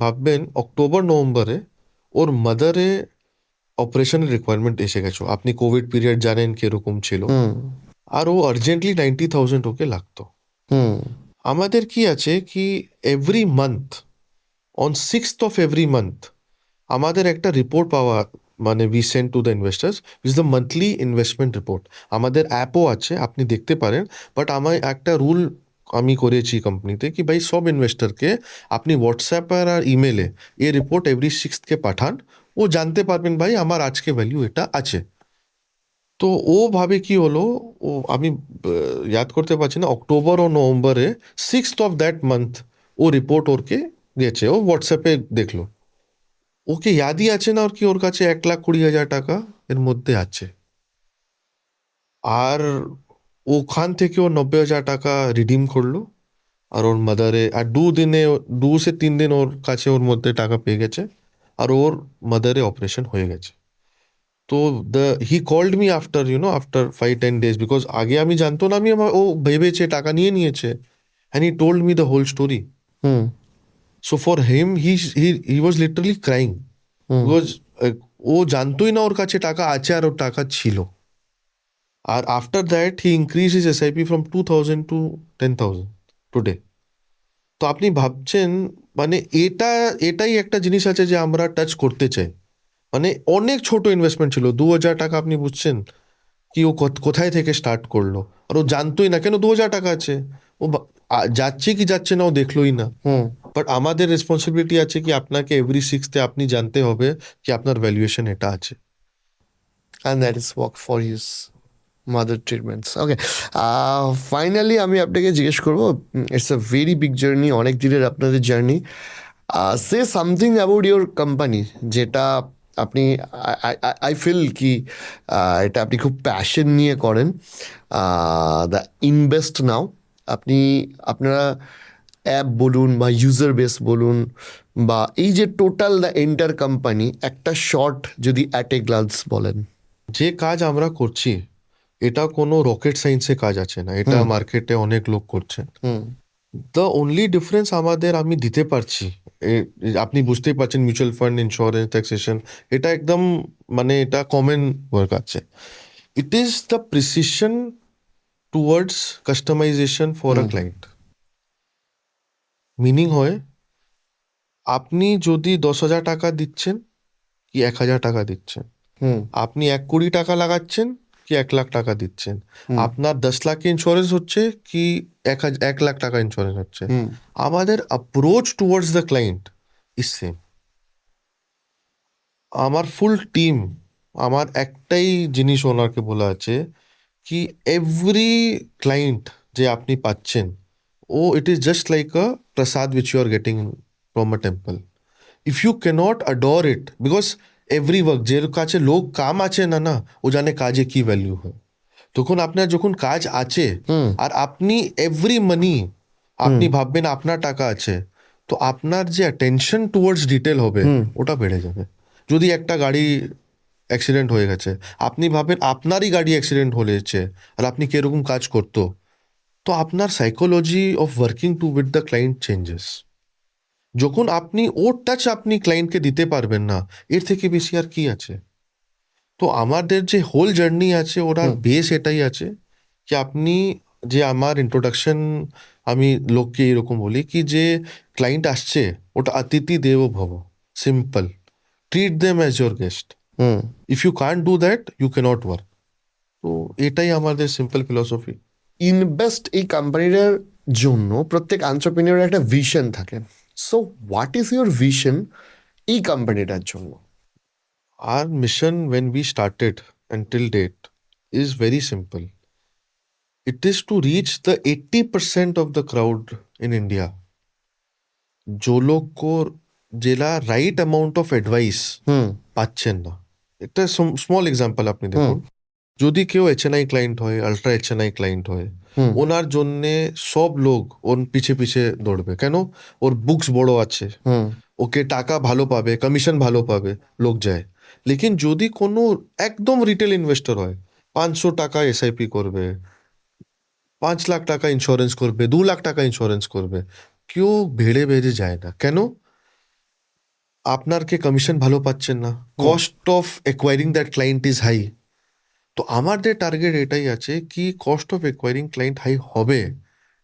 ভাববেন অক্টোবর নভেম্বরে ওর মাদারে অপারেশনের রিকোয়ারমেন্ট এসে গেছে। আপনি কোভিড পিরিয়ড জানেন কিরকম ছিল, আর ও আর্জেন্টলি 90,000 ওকে লাগতো। আমাদের কি আছে কি every month, on 6th of every month আমাদের একটা রিপোর্ট পাওয়া, মানে we send to the investors is the monthly investment report. আমাদের অ্যাপও আছে, আপনি দেখতে পারেন, বাট আমার একটা রুল আমি করেছি কোম্পানিতে কি ভাই সব ইনভেস্টরকে আপনি হোয়াটসঅ্যাপ আর ইমেলে এই রিপোর্ট এভরি 6th পাঠান, ও জানতে পারবেন ভাই আমার আজকে ভ্যালু এটা আছে। তো ও ভাবে কি হলো, ও আমি ইয়াদ করতে পারছি না, অক্টোবর ও নভেম্বরে 6th of that month ও রিপোর্ট ওরকে গেছে, ও হোয়াটসঅ্যাপে দেখলো, ওকে ইয়াদই আছে না ওর কি ওর কাছে 1,20,000 টাকা এর মধ্যে আছে। আর ওখান থেকে ও 90,000 টাকা রিডিম করলো, আর ওর মাদারে আর 2 से 3 দিন ওর কাছে ওর মধ্যে টাকা পেয়ে গেছে, আর ওর মাদারে অপারেশন হয়ে গেছে। তো he called me after 5-10 days, because আগে আমি জানতো না, ও ভেবেছে টাকা নিয়ে নিয়েছে, and he told me the whole story. So for him he was literally crying, because ও জানতোই না ওর কাছে টাকা আছে আর ওর টাকা ছিল। আর after that he increase his SIP from 2,000 to 10,000 today. তো আপনি ভাবছেন, মানে এটাই একটা জিনিস আছে যে আমরা টাচ করতে চাই। মানে অনেক ছোট ইনভেস্টমেন্ট ছিল, 2,000 টাকা, আপনি বুঝছেন কি ও কোথায় থেকে স্টার্ট করলো, আর ও জানতোই না কেন 2,000 টাকা আছে, ও যাচ্ছে কি যাচ্ছে না ও দেখলোই না। বাট আমাদের রেসপন্সিবিলিটি আছে কি আপনাকে এভরি 6th আপনি জানতে হবে কি আপনার ভ্যালুয়েশন এটা আছে। And that is work for his mother treatments. Okay, finally আমি আপনাকে জিজ্ঞেস করবো, it's a very big journey, অনেক দিনের আপনাদের journey. Say something about your company যেটা আপনি, আই ফিল কি এটা আপনি খুব প্যাশন নিয়ে করেন, দ্য ইনভেস্ট নাও। আপনারা অ্যাপ বলুন বা ইউজার বেস বলুন, বা এই যে টোটাল দ্য এন্টার কোম্পানি, একটা শর্ট যদি অ্যাট এ গ্লান্স বলেন। যে কাজ আমরা করছি এটা কোনো রকেট সায়েন্সে কাজ আছে না, এটা মার্কেটে অনেক লোক করছে। দ্য অনলি ডিফারেন্স আমাদের আমি দিতে পারছি, আপনি বুঝতেই পারছেন মিউচুয়াল ফান্ড, ইন্স্যুরেন্স, ট্যাক্সেশন, এটা একদম মানে এটা কমন ওয়ার্ক আছে। It is the precision towards customization for a client. Meaning হয় আপনি যদি 10,000 টাকা দিচ্ছেন কি 1,000 টাকা দিচ্ছেন, আপনি 1 কোটি টাকা লাগাচ্ছেন কি 1 লাখ টাকা দিচ্ছেন, আপনার 10 লাখ ইন্স্যুরেন্স হচ্ছে কি 1 লাখ টাকা ইন্স্যুরেন্স হচ্ছে, আমাদের approach towards the client is same. আমার ফুল টিম, আমার একটাই জিনিস ওনাকে বলা আছে কি এভরি ক্লায়েন্ট যে আপনি পাচ্ছেন ও it is just like a prasad which you are getting from a temple. If you cannot adore it, because every work যে কাছে লোক কাম আছে না না ও জানে কাজে কি ভ্যালু হয়। তখন আপনার যখন কাজ আছে আর আপনি এভরি মানি আপনি ভাববেন আপনার টাকা আছে, তো আপনার যে অ্যাটেনশন টুয়ার্ডস ডিটেল হবে ওটা বেড়ে যাবে। যদি একটা গাড়ি অ্যাক্সিডেন্ট হয়ে গেছে, আপনি ভাবেন আপনারই গাড়ি অ্যাক্সিডেন্ট হয়েছে আর আপনি কিরকম কাজ করতো, তো আপনার psychology of working to with the client changes. যখন আপনি ওর টাচ আপনি ক্লায়েন্টকে দিতে পারবেন না, এর থেকে বেশি আর কি আছে। তো আমাদের যে হোল জার্নি আছে ওটার বেস এটাই আছে কি আপনি যে আমার ইন্ট্রোডাকশন আমি লোককে এরকম বলি কি যে ক্লায়েন্ট আসছে ওটা অতিথি দেব ভব, simple, treat them as your guest. If you can't do that you cannot work. তো এটাই আমাদের সিম্পল ফিলসফি। ইনভেস্ট এই কোম্পানিটার জন্য প্রত্যেক এন্টারপ্রেনিউরের একটা ভিশন থাকে। So what is your vision এই কোম্পানিটার জন্য? Our mission when we started until date is very simple. It is to reach the 80% of the crowd in India जो लोग को जेला राइट अमाउंट ऑफ एडवाइस পাচ্ছেন না। একটা স্মল এক্সাম্পল আপনি দেখুন, যদি কেউ HNI ক্লায়েন্ট হয়, আলট্রা HNI ক্লায়েন্ট হয়, ওনার জন্যে সব লোক ওর পিছে পিছে দৌড়বে কেন? ওর বুকস বড় আছে, ওকে টাকা ভালো পাবে, কমিশন ভালো পাবে, লোক যায়। লেকিন যদি কোনো একদম রিটেল ইনভেস্টর হয়, 500 টাকা SIP করবে, 5 লাখ টাকা ইন্স্যুরেন্স করবে, 2 লাখ টাকা ইন্স্যুরেন্স করবে, কেউ ভেড়ে ভেড়ে যায় না কেন? আপনার কে কমিশন ভালো পাচ্ছেন না, cost of acquiring that client is high. তো আমাদের টার্গেট এটাই আছে কি cost of acquiring client high হবে,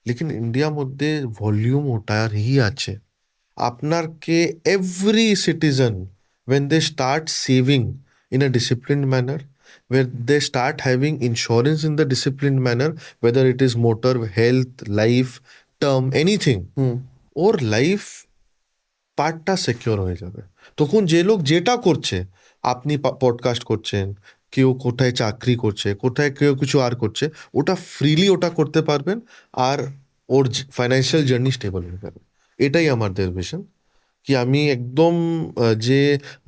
লেকিন ইন্ডিয়ার মধ্যে ভলিউম ওটারই আছে। আপনার কে every citizen when they start saving in a disciplined manner, where they start having insurance in the disciplined manner, whether it is motor, health, life, term, anything, or life পার্টটা secure হয়ে যাবে। তখন যে লোক যেটা করছে, আপনি পডকাস্ট করছেন, কেউ কোথায় চাকরি করছে, কোথায় কেউ কিছু আর করছে, ওটা ফ্রিলি ওটা করতে পারবেন আর ওর ফাইন্যান্সিয়াল জার্নি স্টেবল হয়ে যাবে। এটাই আমাদের ভিশন কি আমি একদম যে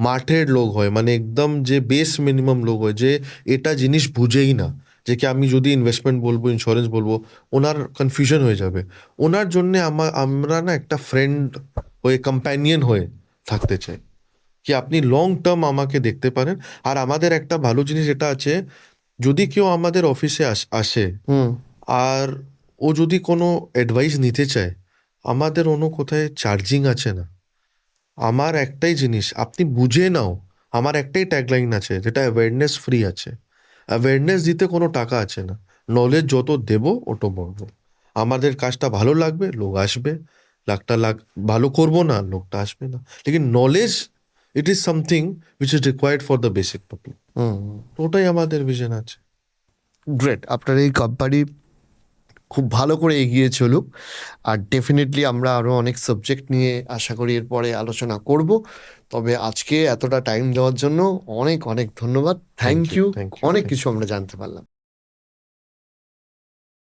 মাঠের লোক হয়, মানে একদম যে বেস মিনিমাম লোক হয়, যে এটা জিনিস বুঝেই না, যে কি আমি যদি ইনভেস্টমেন্ট বলবো, ইন্স্যুরেন্স বলবো, ওনার কনফিউশন হয়ে যাবে। ওনার জন্যে আমরা না একটা ফ্রেন্ড হয়ে, কম্প্যানিয়ন হয়ে থাকতে চাই কি আপনি লং টার্ম আমাকে দেখতে পারেন। আর আমাদের একটা ভালো জিনিস এটা আছে, যদি কেউ আমাদের অফিসে আসে আর ও যদি কোনো অ্যাডভাইস নিতে চায়, আমাদের অন্য কোথায় চার্জিং আছে না। আমার একটাই জিনিস আপনি বুঝে নাও, আমার একটাই ট্যাগলাইন আছে যেটা অ্যাওয়ারনেস ফ্রি আছে। অ্যাওয়ারনেস দিতে কোনো টাকা আছে না, নলেজ যত দেবো ওটো বলবো। আমাদের কাজটা ভালো লাগবে, লোক আসবে, লাখ ভালো করবো না, লোকটা আসবে না। লেকিন knowledge it is something which is required for the basic public. ওটাই আমাদের ভিশন আছে। গ্রেট, আপনার এই কোম্পানি খুব ভালো করে এগিয়ে চলুক। আর ডেফিনেটলি আমরা আরও অনেক সাবজেক্ট নিয়ে আশা করি এরপরে আলোচনা করব। তবে আজকে এতটা টাইম দেওয়ার জন্য অনেক অনেক ধন্যবাদ। Thank you. অনেক কিছু আমরা জানতে পারলাম।